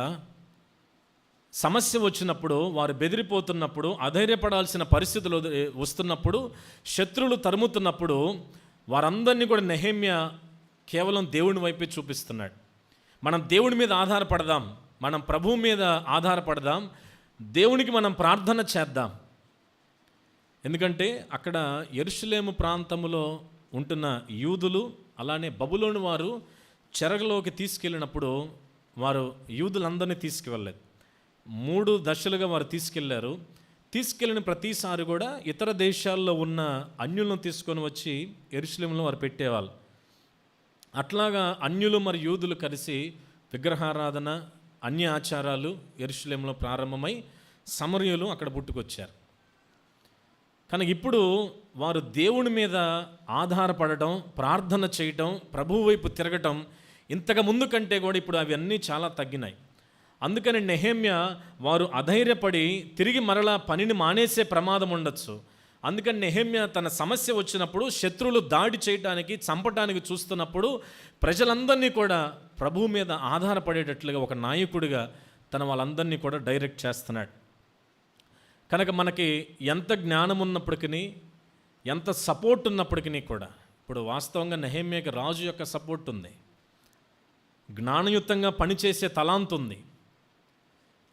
సమస్య వచ్చినప్పుడు, వారు బెదిరిపోతున్నప్పుడు, అధైర్యపడాల్సిన పరిస్థితులు వస్తున్నప్పుడు, శత్రువులు తరుముతున్నప్పుడు వారందరినీ కూడా నెహెమ్యా కేవలం దేవుని వైపే చూపిస్తున్నాడు. మనం దేవుని మీద ఆధారపడదాం, మనం ప్రభువు మీద ఆధారపడదాం, దేవునికి మనం ప్రార్థన చేద్దాం. ఎందుకంటే అక్కడ యెరూషలేము ప్రాంతములో ఉంటున్న యూదులు, అలానే బబులోను వారు చెరగలోకి తీసుకెళ్ళినప్పుడు వారు యూదులందరినీ తీసుకువెళ్ళలేదు. 3 దశలుగా వారు తీసుకెళ్లారు. తీసుకెళ్ళిన ప్రతిసారి కూడా ఇతర దేశాల్లో ఉన్న అన్యులను తీసుకొని వచ్చి యెరూషలేములో వారు పెట్టేవాళ్ళు. అట్లాగా అన్యులు మరియు యూదులు కలిసి విగ్రహారాధన, అన్య ఆచారాలు యెరూషలేములో ప్రారంభమై సమరయులు అక్కడ పుట్టుకొచ్చారు. కనుక ఇప్పుడు వారు దేవుని మీద ఆధారపడటం, ప్రార్థన చేయటం, ప్రభువు వైపు తిరగటం ఇంతకు ముందు కంటే కూడా ఇప్పుడు అవన్నీ చాలా తగ్గినాయి. అందుకని నెహెమ్యా వారు అధైర్యపడి తిరిగి మరలా పనిని మానేసే ప్రమాదం ఉండొచ్చు. అందుకని నెహెమ్యా తన సమస్య వచ్చినప్పుడు, శత్రువులు దాడి చేయడానికి, చంపడానికి చూస్తున్నప్పుడు ప్రజలందరినీ కూడా ప్రభువు మీద ఆధారపడేటట్లుగా ఒక నాయకుడిగా తన వాళ్ళందరినీ కూడా డైరెక్ట్ చేస్తున్నాడు. కనుక మనకి ఎంత జ్ఞానం ఉన్నప్పటికీ, ఎంత సపోర్ట్ ఉన్నప్పటికీ కూడా, ఇప్పుడు వాస్తవంగా నెహెమ్యాకి రాజు యొక్క సపోర్ట్ ఉంది, జ్ఞానయుతంగా పనిచేసే తలాంతు ఉంది.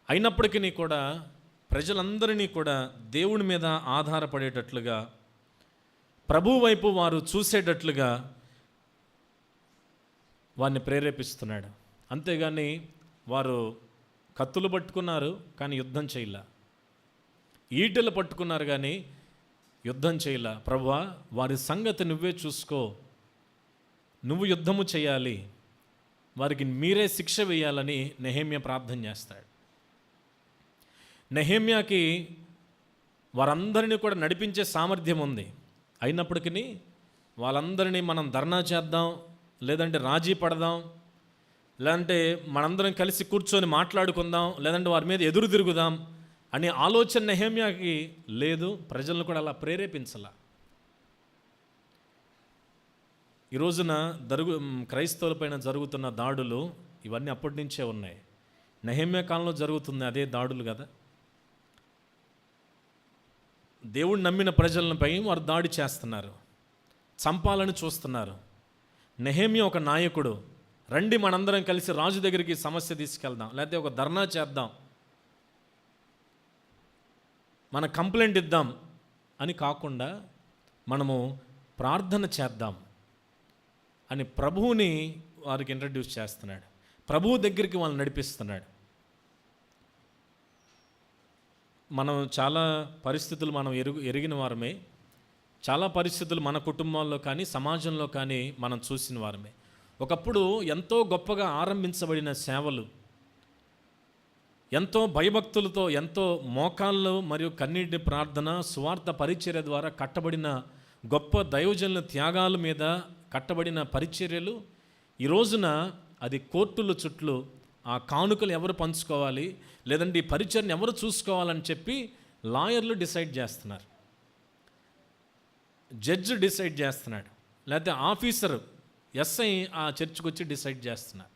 అయినప్పటికీ కూడా ప్రజలందరినీ కూడా దేవుని మీద ఆధారపడేటట్లుగా, ప్రభు వైపు వారు చూసేటట్లుగా వారిని ప్రేరేపిస్తున్నాడు. అంతేగాని వారు కత్తులు పట్టుకున్నారు కానీ యుద్ధం చేయలే, ఈటెలు పట్టుకున్నారు కానీ యుద్ధం చేయలే. ప్రభువా, వారి సంగతి నువ్వే చూసుకో, నువ్వు యుద్ధము చేయాలి, వారికి మీరే శిక్ష వేయాలని నెహెమ్యా ప్రార్థన చేస్తాడు. నెహెమ్యాకి వారందరినీ కూడా నడిపించే సామర్థ్యం ఉంది. అయినప్పటికీ వాళ్ళందరినీ మనం ధర్నా చేద్దాం, లేదంటే రాజీ పడదాం, లేదంటే మనందరం కలిసి కూర్చొని మాట్లాడుకుందాం, లేదంటే వారి మీద ఎదురు తిరుగుదాం అనే ఆలోచన నెహెమ్యాకి లేదు. ప్రజలను కూడా అలా ప్రేరేపించాల. ఈ రోజున క్రైస్తవులపైన జరుగుతున్న దాడులు ఇవన్నీ అప్పటి నుంచే ఉన్నాయి. నెహెమ్యా కాలంలో జరుగుతుంది అదే దాడులు కదా. దేవుడు నమ్మిన ప్రజలపై వారు దాడి చేస్తున్నారు, చంపాలని చూస్తున్నారు. నెహెమ్యా ఒక నాయకుడు, రండి మనందరం కలిసి రాజు దగ్గరికి సమస్య తీసుకెళ్దాం, లేకపోతే ఒక ధర్నా చేద్దాం, మన కంప్లైంట్ ఇద్దాం అని కాకుండా మనము ప్రార్థన చేద్దాం అని ప్రభువుని వారికి ఇంట్రడ్యూస్ చేస్తున్నాడు. ప్రభువు దగ్గరికి వాళ్ళని నడిపిస్తున్నాడు. మనం చాలా పరిస్థితులు మనం ఎరిగిన వారమే, చాలా పరిస్థితులు మన కుటుంబాల్లో కానీ సమాజంలో కానీ మనం చూసిన వారమే. ఒకప్పుడు ఎంతో గొప్పగా ఆరంభించబడిన సేవలు ఎంతో భయభక్తులతో, ఎంతో మోకాళ్ళు మరియు కన్నీటి ప్రార్థన, సువార్త పరిచర్య ద్వారా కట్టబడిన గొప్ప దైవజనుల త్యాగాల మీద కట్టబడిన పరిచర్యలు ఈ రోజున అది కోర్టుల చుట్టూ ఆ కానుకలు ఎవరు పంచుకోవాలి, లేదంటే ఈ పరిచర్ని ఎవరు చూసుకోవాలని చెప్పి లాయర్లు డిసైడ్ చేస్తున్నారు, జడ్జి డిసైడ్ చేస్తున్నాడు, లేకపోతే ఆఫీసర్ ఎస్ఐ ఆ చర్చికి వచ్చి డిసైడ్ చేస్తున్నారు.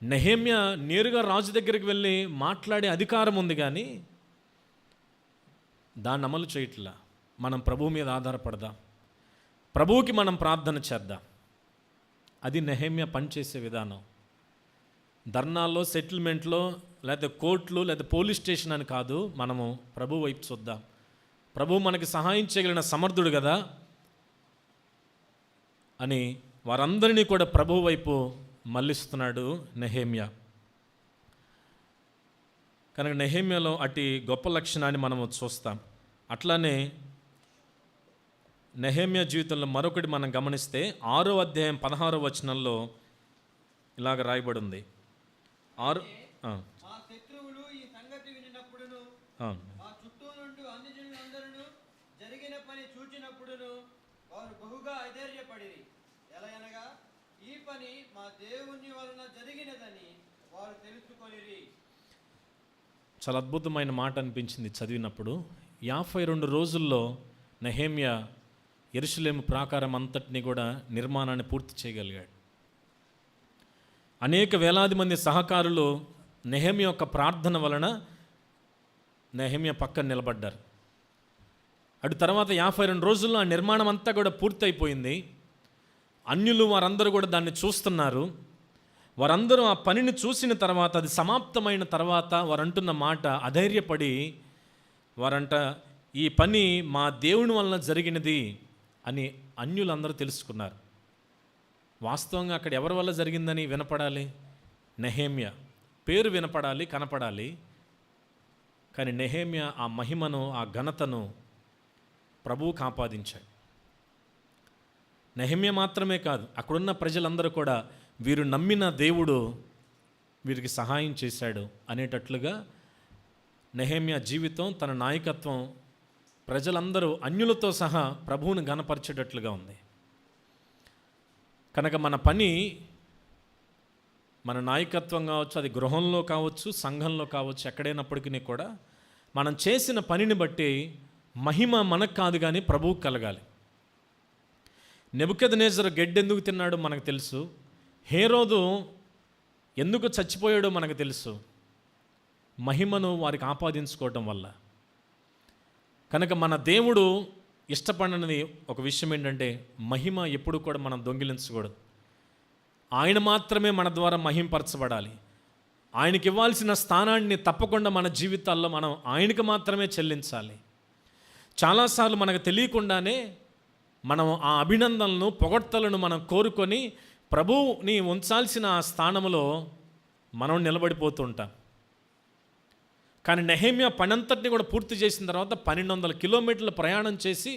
నెహెమ్యా నేరుగా రాజు దగ్గరికి వెళ్ళి మాట్లాడే అధికారం ఉంది, కానీ దాన్ని అమలు చేయట్లా. మనం ప్రభువు మీద ఆధారపడదాం, ప్రభువుకి మనం ప్రార్థన చేద్దాం. అది నెహెమ్యా పనిచేసే విధానం. ధర్నాల్లో, సెటిల్మెంట్లో, లేదా కోర్టులు, లేదా పోలీస్ స్టేషన్ అని కాదు, మనము ప్రభు వైపు చూద్దాం. ప్రభువు మనకి సహాయం చేయగలిగిన సమర్థుడు కదా అని వారందరినీ కూడా ప్రభువు వైపు మళ్ళిస్తున్నాడు నెహెమ్యా. కనుక నెహెమ్యాలో అట్టి గొప్ప లక్షణాన్ని మనము చూస్తాం. అట్లానే నెహెమ్యా జీవితంలో మరొకటి మనం గమనిస్తే 6వ అధ్యాయం 16వ వచనంలో ఇలాగ రాయబడి ఉంది. మా శత్రువులు ఈ సంగతి వినినప్పుడును, మా చుట్టూ నుండి అన్ని జనులందరూ జరిగిన పని చూచినప్పుడును వారు బహుగా అధైర్యపడిరి. ఎలయనగా ఈ పని మా దేవుని వలన జరిగినదని వారు తెలుసుకొనిరి. చాలా అద్భుతమైన మాట అనిపించింది చదివినప్పుడు. 52 రోజుల్లో నెహెమ్యా యెరూషలేము ప్రాకారం అంతటిని కూడా నిర్మాణాన్ని పూర్తి చేయగలిగాడు. అనేక వేలాది మంది సహకారులు నెహెమ్యా యొక్క ప్రార్థన వలన నెహెమ్యా పక్కన నిలబడ్డారు. అటు తర్వాత 52 రోజుల్లో ఆ నిర్మాణం అంతా కూడా పూర్తయిపోయింది. అన్యులు వారందరూ కూడా దాన్ని చూస్తున్నారు. వారందరూ ఆ పనిని చూసిన తర్వాత, అది సమాప్తమైన తర్వాత వారంటున్న మాట, అధైర్యపడి వారంట ఈ పని మా దేవుని వలన జరిగినది అని అన్యులందరూ తెలుసుకున్నారు. వాస్తవంగా అక్కడ ఎవరి వల్ల జరిగిందని వినపడాలి? నెహెమ్యా పేరు వినపడాలి, కనపడాలి. కానీ నెహెమ్యా ఆ మహిమను, ఆ ఘనతను ప్రభువుకు ఆపాదించాడు. నెహెమ్యా మాత్రమే కాదు, అక్కడున్న ప్రజలందరూ కూడా వీరు నమ్మిన దేవుడు వీరికి సహాయం చేశాడు అనేటట్లుగా నెహెమ్యా జీవితం, తన నాయకత్వం ప్రజలందరూ అన్యులతో సహా ప్రభువును ఘనపరిచేటట్లుగా ఉంది. కనుక మన పని, మన నాయకత్వం కావచ్చు, అది గృహంలో కావచ్చు, సంఘంలో కావచ్చు, ఎక్కడైనప్పటికీ కూడా మనం చేసిన పనిని బట్టి మహిమ మనకు కాదు కానీ ప్రభువుకు కలగాలి. నెబుకద్నెజరు గెడ్డెందుకు తిన్నాడో మనకు తెలుసు. హేరోదు ఎందుకు చచ్చిపోయాడో మనకు తెలుసు. మహిమను వారికి ఆపాదించుకోవటం వల్ల. కనుక మన దేవుడు ఇష్టపడినది ఒక విషయం ఏంటంటే, మహిమ ఎప్పుడు కూడా మనం దొంగిలించకూడదు. ఆయన మాత్రమే మన ద్వారా మహింపరచబడాలి. ఆయనకి ఇవ్వాల్సిన స్థానాన్ని తప్పకుండా మన జీవితాల్లో మనం ఆయనకి మాత్రమే చెల్లించాలి. చాలాసార్లు మనకు తెలియకుండానే మనం ఆ అభినందనలను, పొగడ్తలను మనం కోరుకొని ప్రభువుని ఉంచాల్సిన ఆ స్థానంలో మనం నిలబడిపోతుంటాం. కానీ నెహెమ్యా పనంతటిని కూడా పూర్తి చేసిన తర్వాత 1200 కిలోమీటర్ల ప్రయాణం చేసి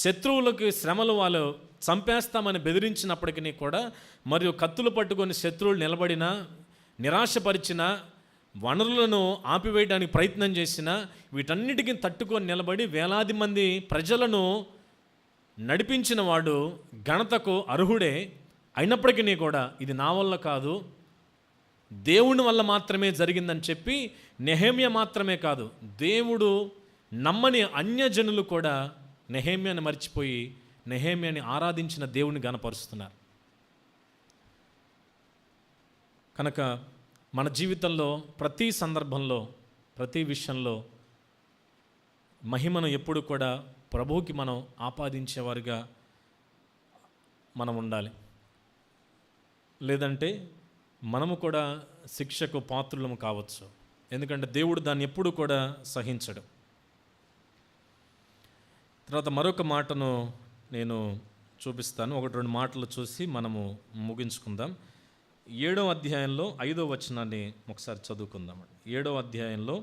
శత్రువులకు శ్రమలు వాళ్ళు చంపేస్తామని బెదిరించినప్పటికీ కూడా, మరియు కత్తులు పట్టుకొని శత్రువులు నిలబడినా, నిరాశపరిచిన, వనరులను ఆపివేయడానికి ప్రయత్నం చేసిన, వీటన్నిటికీ తట్టుకొని నిలబడి వేలాది మంది ప్రజలను నడిపించిన వాడు ఘనతకు అర్హుడే. అయినప్పటికీ కూడా ఇది నా వల్ల కాదు, దేవుని వల్ల మాత్రమే జరిగిందని చెప్పి నెహెమ్యా మాత్రమే కాదు, దేవుడు నమ్మని అన్యజనులు కూడా నెహెమ్యాని మర్చిపోయి నెహెమ్యాని ఆరాధించిన దేవుని గణపరుస్తున్నారు. కనుక మన జీవితంలో ప్రతి సందర్భంలో, ప్రతి విషయంలో మహిమను ఎప్పుడు కూడా ప్రభువుకి మనం ఆపాదించేవారుగా మనం ఉండాలి. లేదంటే మనము కూడా శిక్షకు పాత్రులము కావచ్చు. ఎందుకంటే దేవుడు దాన్ని ఎప్పుడు కూడా సహించడు. తర్వాత మరొక మాటను నేను చూపిస్తాను. 1-2 మాటలు చూసి మనము ముగించుకుందాం. 7వ అధ్యాయంలో 5వ వచనాన్ని ఒకసారి చదువుకుందాం. 7వ అధ్యాయంలో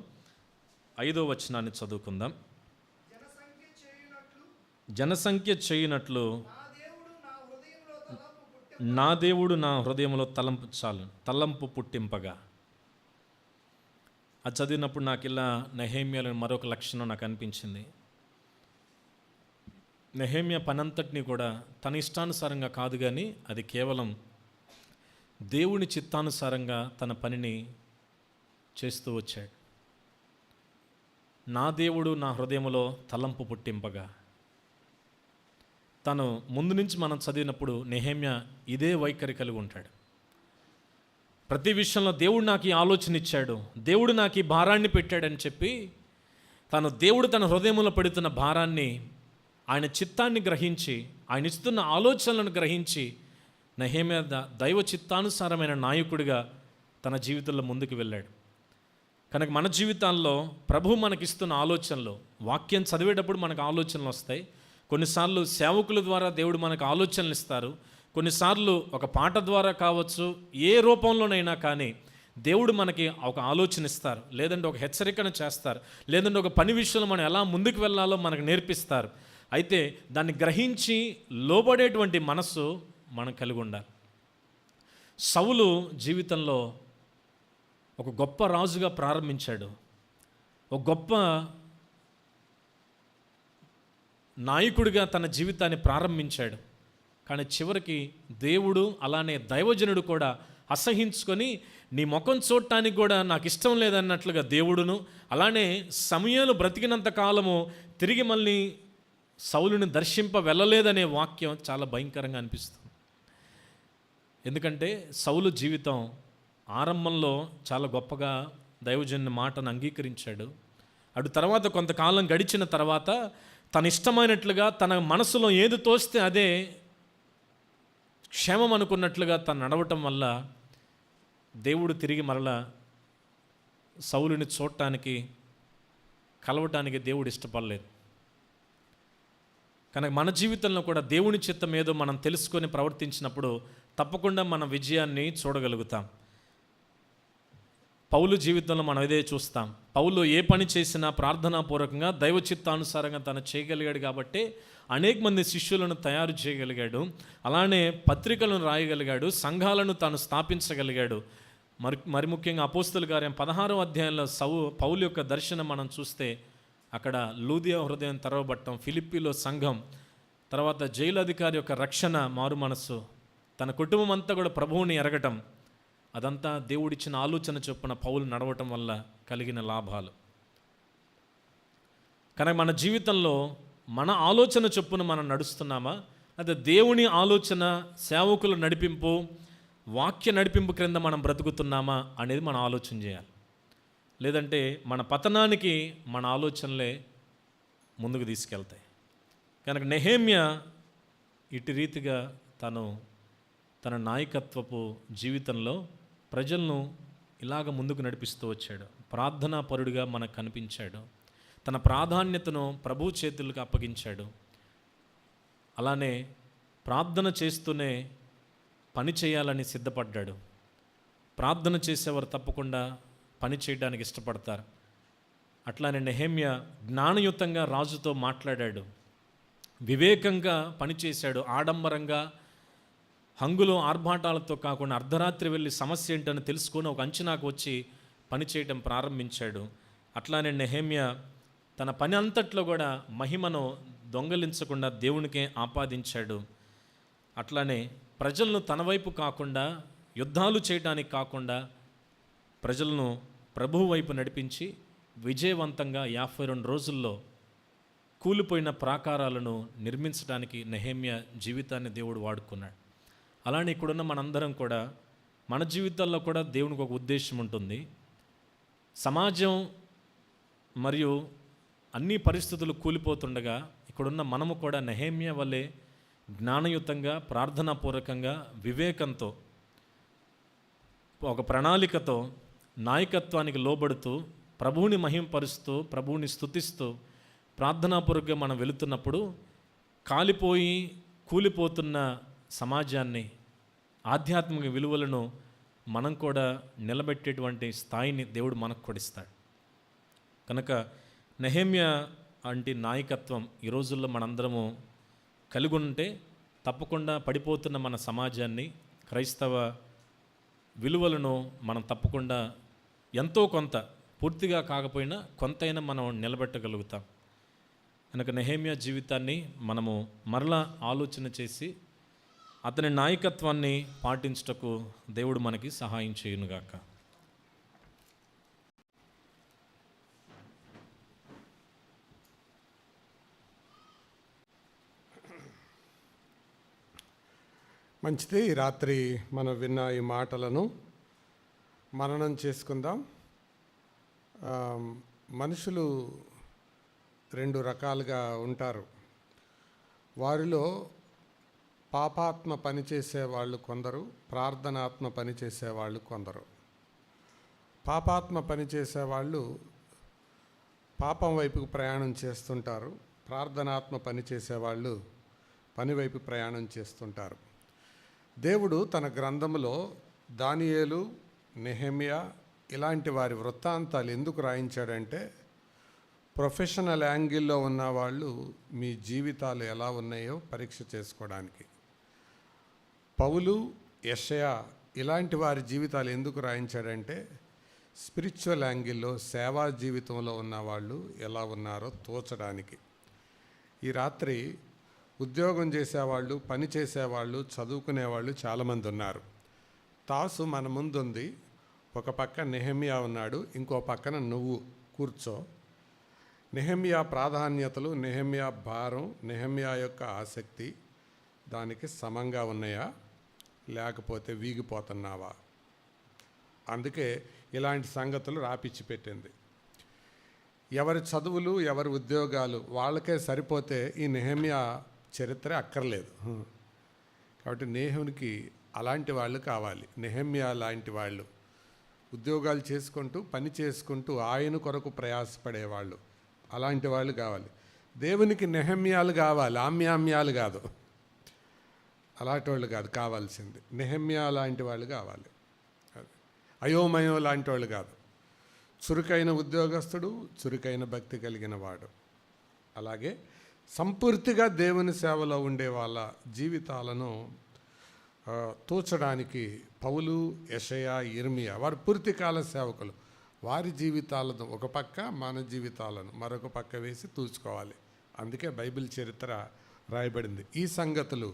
5వ వచనాన్ని చదువుకుందాం. జనసంఖ్య చేయునట్లు నా దేవుడు నా హృదయంలో తలంపు పుట్టింపగా. అది చదివినప్పుడు నాకు ఇలా నెహేమ్యాలో మరొక లక్షణం నాకు అనిపించింది. నెహేమ్యా పనంతటినీ కూడా తన ఇష్టానుసారంగా కాదు, కానీ అది కేవలం దేవుని చిత్తానుసారంగా తన పనిని చేస్తూ వచ్చాడు. నా దేవుడు నా హృదయంలో తలంపు పుట్టింపగా, తను ముందు నుంచి మనం చదివినప్పుడు నెహేమ్యా ఇదే వైఖరి కలిగి ఉంటాడు. ప్రతి విషయంలో దేవుడు నాకు ఈ ఆలోచన ఇచ్చాడు, దేవుడు నాకు ఈ భారాన్ని పెట్టాడని చెప్పి దేవుడు తన హృదయంలో పెడుతున్న భారాన్ని, ఆయన చిత్తాన్ని గ్రహించి, ఆయన ఇస్తున్న ఆలోచనలను గ్రహించి నెహేమ్యా దైవ చిత్తానుసారమైన నాయకుడిగా తన జీవితంలో ముందుకు వెళ్ళాడు. కనుక మన జీవితాల్లో ప్రభువు మనకిస్తున్న ఆలోచనలు, వాక్యం చదివేటప్పుడు మనకు ఆలోచనలు వస్తాయి. కొన్నిసార్లు సేవకుల ద్వారా దేవుడు మనకు ఆలోచనలు ఇస్తారు. కొన్నిసార్లు ఒక పాట ద్వారా కావచ్చు, ఏ రూపంలోనైనా కానీ దేవుడు మనకి ఒక ఆలోచన ఇస్తారు, లేదంటే ఒక హెచ్చరికను చేస్తారు, లేదంటే ఒక పని విషయంలో మనం ఎలా ముందుకు వెళ్ళాలో మనకు నేర్పిస్తారు. అయితే దాన్ని గ్రహించి లోబడేటువంటి మనస్సు మనం కలిగి ఉండాలి. సౌలు జీవితంలో ఒక గొప్ప రాజుగా ప్రారంభించాడు, ఒక గొప్ప నాయకుడిగా తన జీవితాన్ని ప్రారంభించాడు. కానీ చివరికి దేవుడు, అలానే దైవజనుడు కూడా అసహించుకొని, నీ ముఖం చూడటానికి కూడా నాకు ఇష్టం లేదన్నట్లుగా దేవుడును, అలానే సమూయేలు బ్రతికినంత కాలము తిరిగి మళ్ళీ సౌలుని దర్శింప వెళ్ళలేదనే వాక్యం చాలా భయంకరంగా అనిపిస్తుంది. ఎందుకంటే సౌలు జీవితం ఆరంభంలో చాలా గొప్పగా దైవజనుని మాటను అంగీకరించాడు. అటు తర్వాత కొంతకాలం గడిచిన తర్వాత తన ఇష్టమైనట్లుగా, తన మనసులో ఏది తోస్తే అదే క్షేమం అనుకున్నట్లుగా తను నడవటం వల్ల దేవుడు తిరిగి మరలా సౌలుని చూడటానికి, కలవటానికి దేవుడు ఇష్టపడలేదు. కనుక మన జీవితంలో కూడా దేవుని చిత్తం ఏదో మనం తెలుసుకొని ప్రవర్తించినప్పుడు తప్పకుండా మన విజయాన్ని చూడగలుగుతాం. పౌలు జీవితంలో మనం ఇదే చూస్తాం. పౌలు ఏ పని చేసినా ప్రార్థనాపూర్వకంగా దైవ చిత్తానుసారంగా తను చేయగలిగాడు కాబట్టి అనేక మంది శిష్యులను తయారు చేయగలిగాడు. అలానే పత్రికలను రాయగలిగాడు, సంఘాలను తాను స్థాపించగలిగాడు. మరి ముఖ్యంగా అపోస్తలుల కార్యం 16వ అధ్యాయంలో పౌలు యొక్క దర్శనం మనం చూస్తే అక్కడ లూదియా హృదయం తెరవబట్టం, ఫిలిప్పీలో సంఘం, తర్వాత జైలు అధికారి యొక్క రక్షణ, మారు మనస్సు, తన కుటుంబం అంతా కూడా ప్రభువుని ఎరగటం, అదంతా దేవుడిచ్చిన ఆలోచన చొప్పున పౌలు నడవటం వల్ల కలిగిన లాభాలు. కనుక మన జీవితంలో మన ఆలోచన చొప్పున మనం నడుస్తున్నామా, అదే దేవుని ఆలోచన, సేవకుల నడిపింపు, వాక్య నడిపింపు క్రింద మనం బ్రతుకుతున్నామా అనేది మనం ఆలోచన చేయాలి. లేదంటే మన పతనానికి మన ఆలోచనలే ముందుకు తీసుకెళ్తాయి. కనుక నెహేమ్యా ఇటు రీతిగా తన నాయకత్వపు జీవితంలో ప్రజలను ఇలాగ ముందుకు నడిపిస్తూ వచ్చాడు. ప్రార్థనా పరుడిగా మనకు కనిపించాడు. తన ప్రాధాన్యతను ప్రభు చేతులకు అప్పగించాడు. అలానే ప్రార్థన చేస్తూనే పని చేయాలని సిద్ధపడ్డాడు. ప్రార్థన చేసేవారు తప్పకుండా పని చేయడానికి ఇష్టపడతారు. అట్లానే నెహేమ్యా జ్ఞానయుతంగా రాజుతో మాట్లాడాడు, వివేకంగా పనిచేశాడు. ఆడంబరంగా, హంగులో, ఆర్భాటాలతో కాకుండా అర్ధరాత్రి వెళ్ళి సమస్య ఏంటని తెలుసుకొని ఒక అంచనాకు వచ్చి పని చేయడం ప్రారంభించాడు. అట్లానే నెహేమ్యా తన పని అంతట్లో కూడా మహిమను దొంగలించకుండా దేవునికే ఆపాదించాడు. అట్లానే ప్రజలను తన వైపు కాకుండా, యుద్ధాలు చేయడానికి కాకుండా ప్రజలను ప్రభువు వైపు నడిపించి విజయవంతంగా 52 రోజుల్లో కూలిపోయిన ప్రాకారాలను నిర్మించడానికి నెహేమ్యా జీవితాన్ని దేవుడు వాడుకున్నాడు. అలానే ఇక్కడున్న మనందరం కూడా మన జీవితాల్లో కూడా దేవునికి ఒక ఉద్దేశం ఉంటుంది. సమాజం మరియు అన్ని పరిస్థితులు కూలిపోతుండగా ఇక్కడున్న మనము కూడా నెహేమ్యా వలె జ్ఞానయుతంగా, ప్రార్థనాపూర్వకంగా, వివేకంతో, ఒక ప్రణాళికతో, నాయకత్వానికి లోబడుతూ, ప్రభువుని మహింపరుస్తూ, ప్రభువుని స్తుతిస్తూ ప్రార్థనాపూర్వకంగా మనం వెళుతున్నప్పుడు కాలిపోయి కూలిపోతున్న సమాజాన్ని, ఆధ్యాత్మిక విలువలను మనం కూడా నిలబెట్టేటువంటి స్థాయిని దేవుడు మనకు కొడిస్తాడు. కనుక నెహేమ్యా అంటే నాయకత్వం ఈ రోజుల్లో మనందరము కలిగి ఉంటే తప్పకుండా పడిపోతున్న మన సమాజాన్ని, క్రైస్తవ విలువలను మనం తప్పకుండా ఎంతో కొంత పూర్తిగా కాకపోయినా కొంతైనా మనం నిలబెట్టగలుగుతాం. కనుక నెహెమ్యా జీవితాన్ని మనము మరలా ఆలోచన చేసి అతని నాయకత్వాన్ని పాటించుటకు దేవుడు మనకి సహాయం చేయునుగాక. మంచిది. ఈ రాత్రి మనం విన్న ఈ మాటలను మననం చేసుకుందాం. మనుషులు రెండు రకాలుగా ఉంటారు. వారిలో పాపాత్మ పనిచేసేవాళ్ళు కొందరు, ప్రార్థనాత్మ పనిచేసేవాళ్ళు కొందరు. పాపాత్మ పనిచేసేవాళ్ళు పాపం వైపుకు ప్రయాణం చేస్తుంటారు. ప్రార్థనాత్మ పనిచేసేవాళ్ళు పని వైపు ప్రయాణం చేస్తుంటారు. దేవుడు తన గ్రంథములో దానియేలు, నెహెమ్యా ఇలాంటి వారి వృత్తాంతాలు ఎందుకు రాయించాడంటే, ప్రొఫెషనల్ యాంగిల్లో ఉన్న వాళ్ళు మీ జీవితాలు ఎలా ఉన్నాయో పరీక్ష చేసుకోవడానికి. పౌలు, యెషయా ఇలాంటి వారి జీవితాలు ఎందుకు రాయించాడంటే, స్పిరిచువల్ యాంగిల్లో సేవా జీవితంలో ఉన్న వాళ్ళు ఎలా ఉన్నారో తోచడానికి. ఈ రాత్రి ఉద్యోగం చేసేవాళ్ళు, పని చేసేవాళ్ళు, చదువుకునేవాళ్ళు చాలామంది ఉన్నారు. తాసు మన ముందుంది. ఒక పక్క నెహెమ్యా ఉన్నాడు, ఇంకో పక్కన నువ్వు కూర్చో. నెహెమ్యా ప్రాధాన్యతలు, నెహెమ్యా భారం, నెహెమ్యా యొక్క ఆసక్తి దానికి సమంగా ఉన్నాయా, లేకపోతే వీగిపోతున్నావా? అందుకే ఇలాంటి సంగతులు రాపిచ్చి పెట్టింది. ఎవరి చదువులు, ఎవరి ఉద్యోగాలు వాళ్ళకే సరిపోతే ఈ నెహెమ్యా చరిత్ర అక్కర్లేదు. కాబట్టి నెహెమ్యాకి అలాంటి వాళ్ళు కావాలి. నెహెమ్యా లాంటి వాళ్ళు ఉద్యోగాలు చేసుకుంటూ, పని చేసుకుంటూ ఆయన కొరకు ప్రయాసపడేవాళ్ళు, అలాంటి వాళ్ళు కావాలి. దేవునికి నెహెమ్యాలు కావాలి, ఆమ్యామ్యాలు కాదు. అలాంటి వాళ్ళు కాదు కావాల్సింది, నెహెమ్యా లాంటి వాళ్ళు కావాలి. అయోమయం లాంటి వాళ్ళు కాదు. చురుకైన ఉద్యోగస్తుడు, చురుకైన భక్తి కలిగిన వాడు. అలాగే సంపూర్తిగా దేవుని సేవలో ఉండే వాళ్ళ జీవితాలను తోచడానికి పౌలు, యెషయా, ఇర్మియా వారు పూర్తికాల సేవకులు. వారి జీవితాలను ఒక పక్క, మన జీవితాలను మరొక పక్క వేసి తూచుకోవాలి. అందుకే బైబిల్ చరిత్ర రాయబడింది. ఈ సంగతులు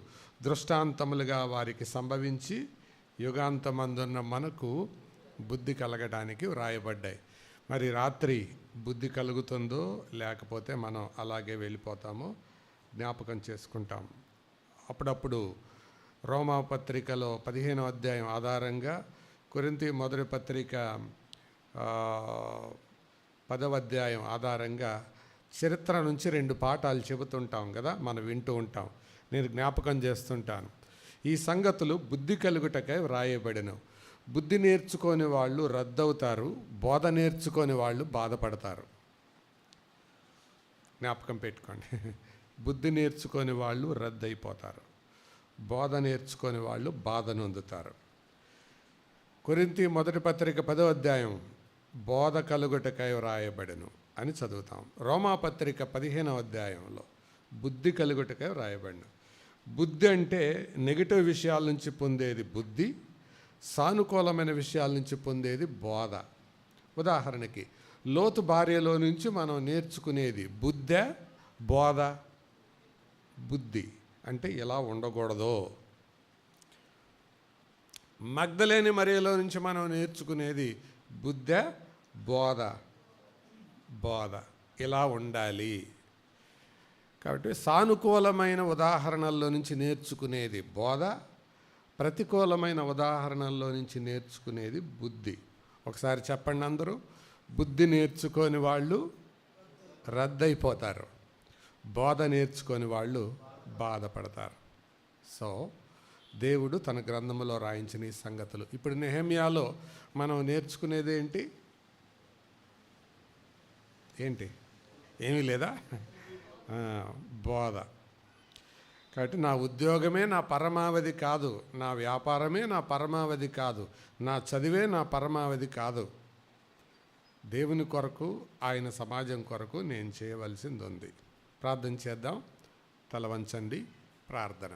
దృష్టాంతములుగా వారికి సంభవించి యుగాంతమందున్న మనకు బుద్ధి కలగడానికి వ్రాయబడ్డాయి. మరి రాత్రి బుద్ధి కలుగుతుందో లేకపోతే మనం అలాగే వెళ్ళిపోతామో జ్ఞాపకం చేసుకుంటాం. అప్పుడప్పుడు రోమాపత్రికలో 15వ అధ్యాయం ఆధారంగా, కొరింథీ మొదటి పత్రిక 10వ అధ్యాయం ఆధారంగా చరిత్ర నుంచి 2 పాఠాలు చెబుతుంటాం కదా, మనం వింటూ ఉంటాం. నేను జ్ఞాపకం చేస్తుంటాను. ఈ సంగతులు బుద్ధి కలుగుటకై వ్రాయబడిన. బుద్ధి నేర్చుకొని వాళ్ళు రద్దవుతారు, బోధ నేర్చుకొని వాళ్ళు బాధపడతారు. జ్ఞాపకం పెట్టుకోండి. బుద్ధి నేర్చుకొని వాళ్ళు రద్దయిపోతారు, బోధ నేర్చుకొని వాళ్ళు బాధ నొందుతారు. కొరింథీ మొదటి పత్రిక 10వ అధ్యాయం బోధ కలుగుటకై వ్రాయబడెను అని చదువుతాం. రోమాపత్రిక 15వ అధ్యాయంలో బుద్ధి కలుగుటకై వ్రాయబడిన. బుద్ధి అంటే నెగిటివ్ విషయాల నుంచి పొందేది బుద్ధి, సానుకూలమైన విషయాల నుంచి పొందేది బోధ. ఉదాహరణకి లోతు భార్యలో నుంచి మనం నేర్చుకునేది బుద్ధే, బోధ. బుద్ధి అంటే ఎలా ఉండకూడదో. మగ్దలేని మరియలో నుంచి మనం నేర్చుకునేది బుద్ధే, బోధ. బోధ ఇలా ఉండాలి. కాబట్టి సానుకూలమైన ఉదాహరణల్లో నుంచి నేర్చుకునేది బోధ, ప్రతికూలమైన ఉదాహరణల్లో నుంచి నేర్చుకునేది బుద్ధి. ఒకసారి చెప్పండి అందరూ. బుద్ధి నేర్చుకొని వాళ్ళు రద్దయిపోతారు, బోధ నేర్చుకొని వాళ్ళు బాధపడతారు. సో దేవుడు తన గ్రంథంలో రాయించిన ఈ సంగతులు. ఇప్పుడు నెహెమ్యాలో మనం నేర్చుకునేది ఏంటి? ఏమీ లేదా? బోధ. కాబట్టి నా ఉద్యోగమే నా పరమావధి కాదు, నా వ్యాపారమే నా పరమావధి కాదు, నా చదివే నా పరమావధి కాదు. దేవుని కొరకు, ఆయన సమాజం కొరకు నేను చేయవలసింది ఉంది. ప్రార్థన చేద్దాం. తల వంచండి. ప్రార్థన.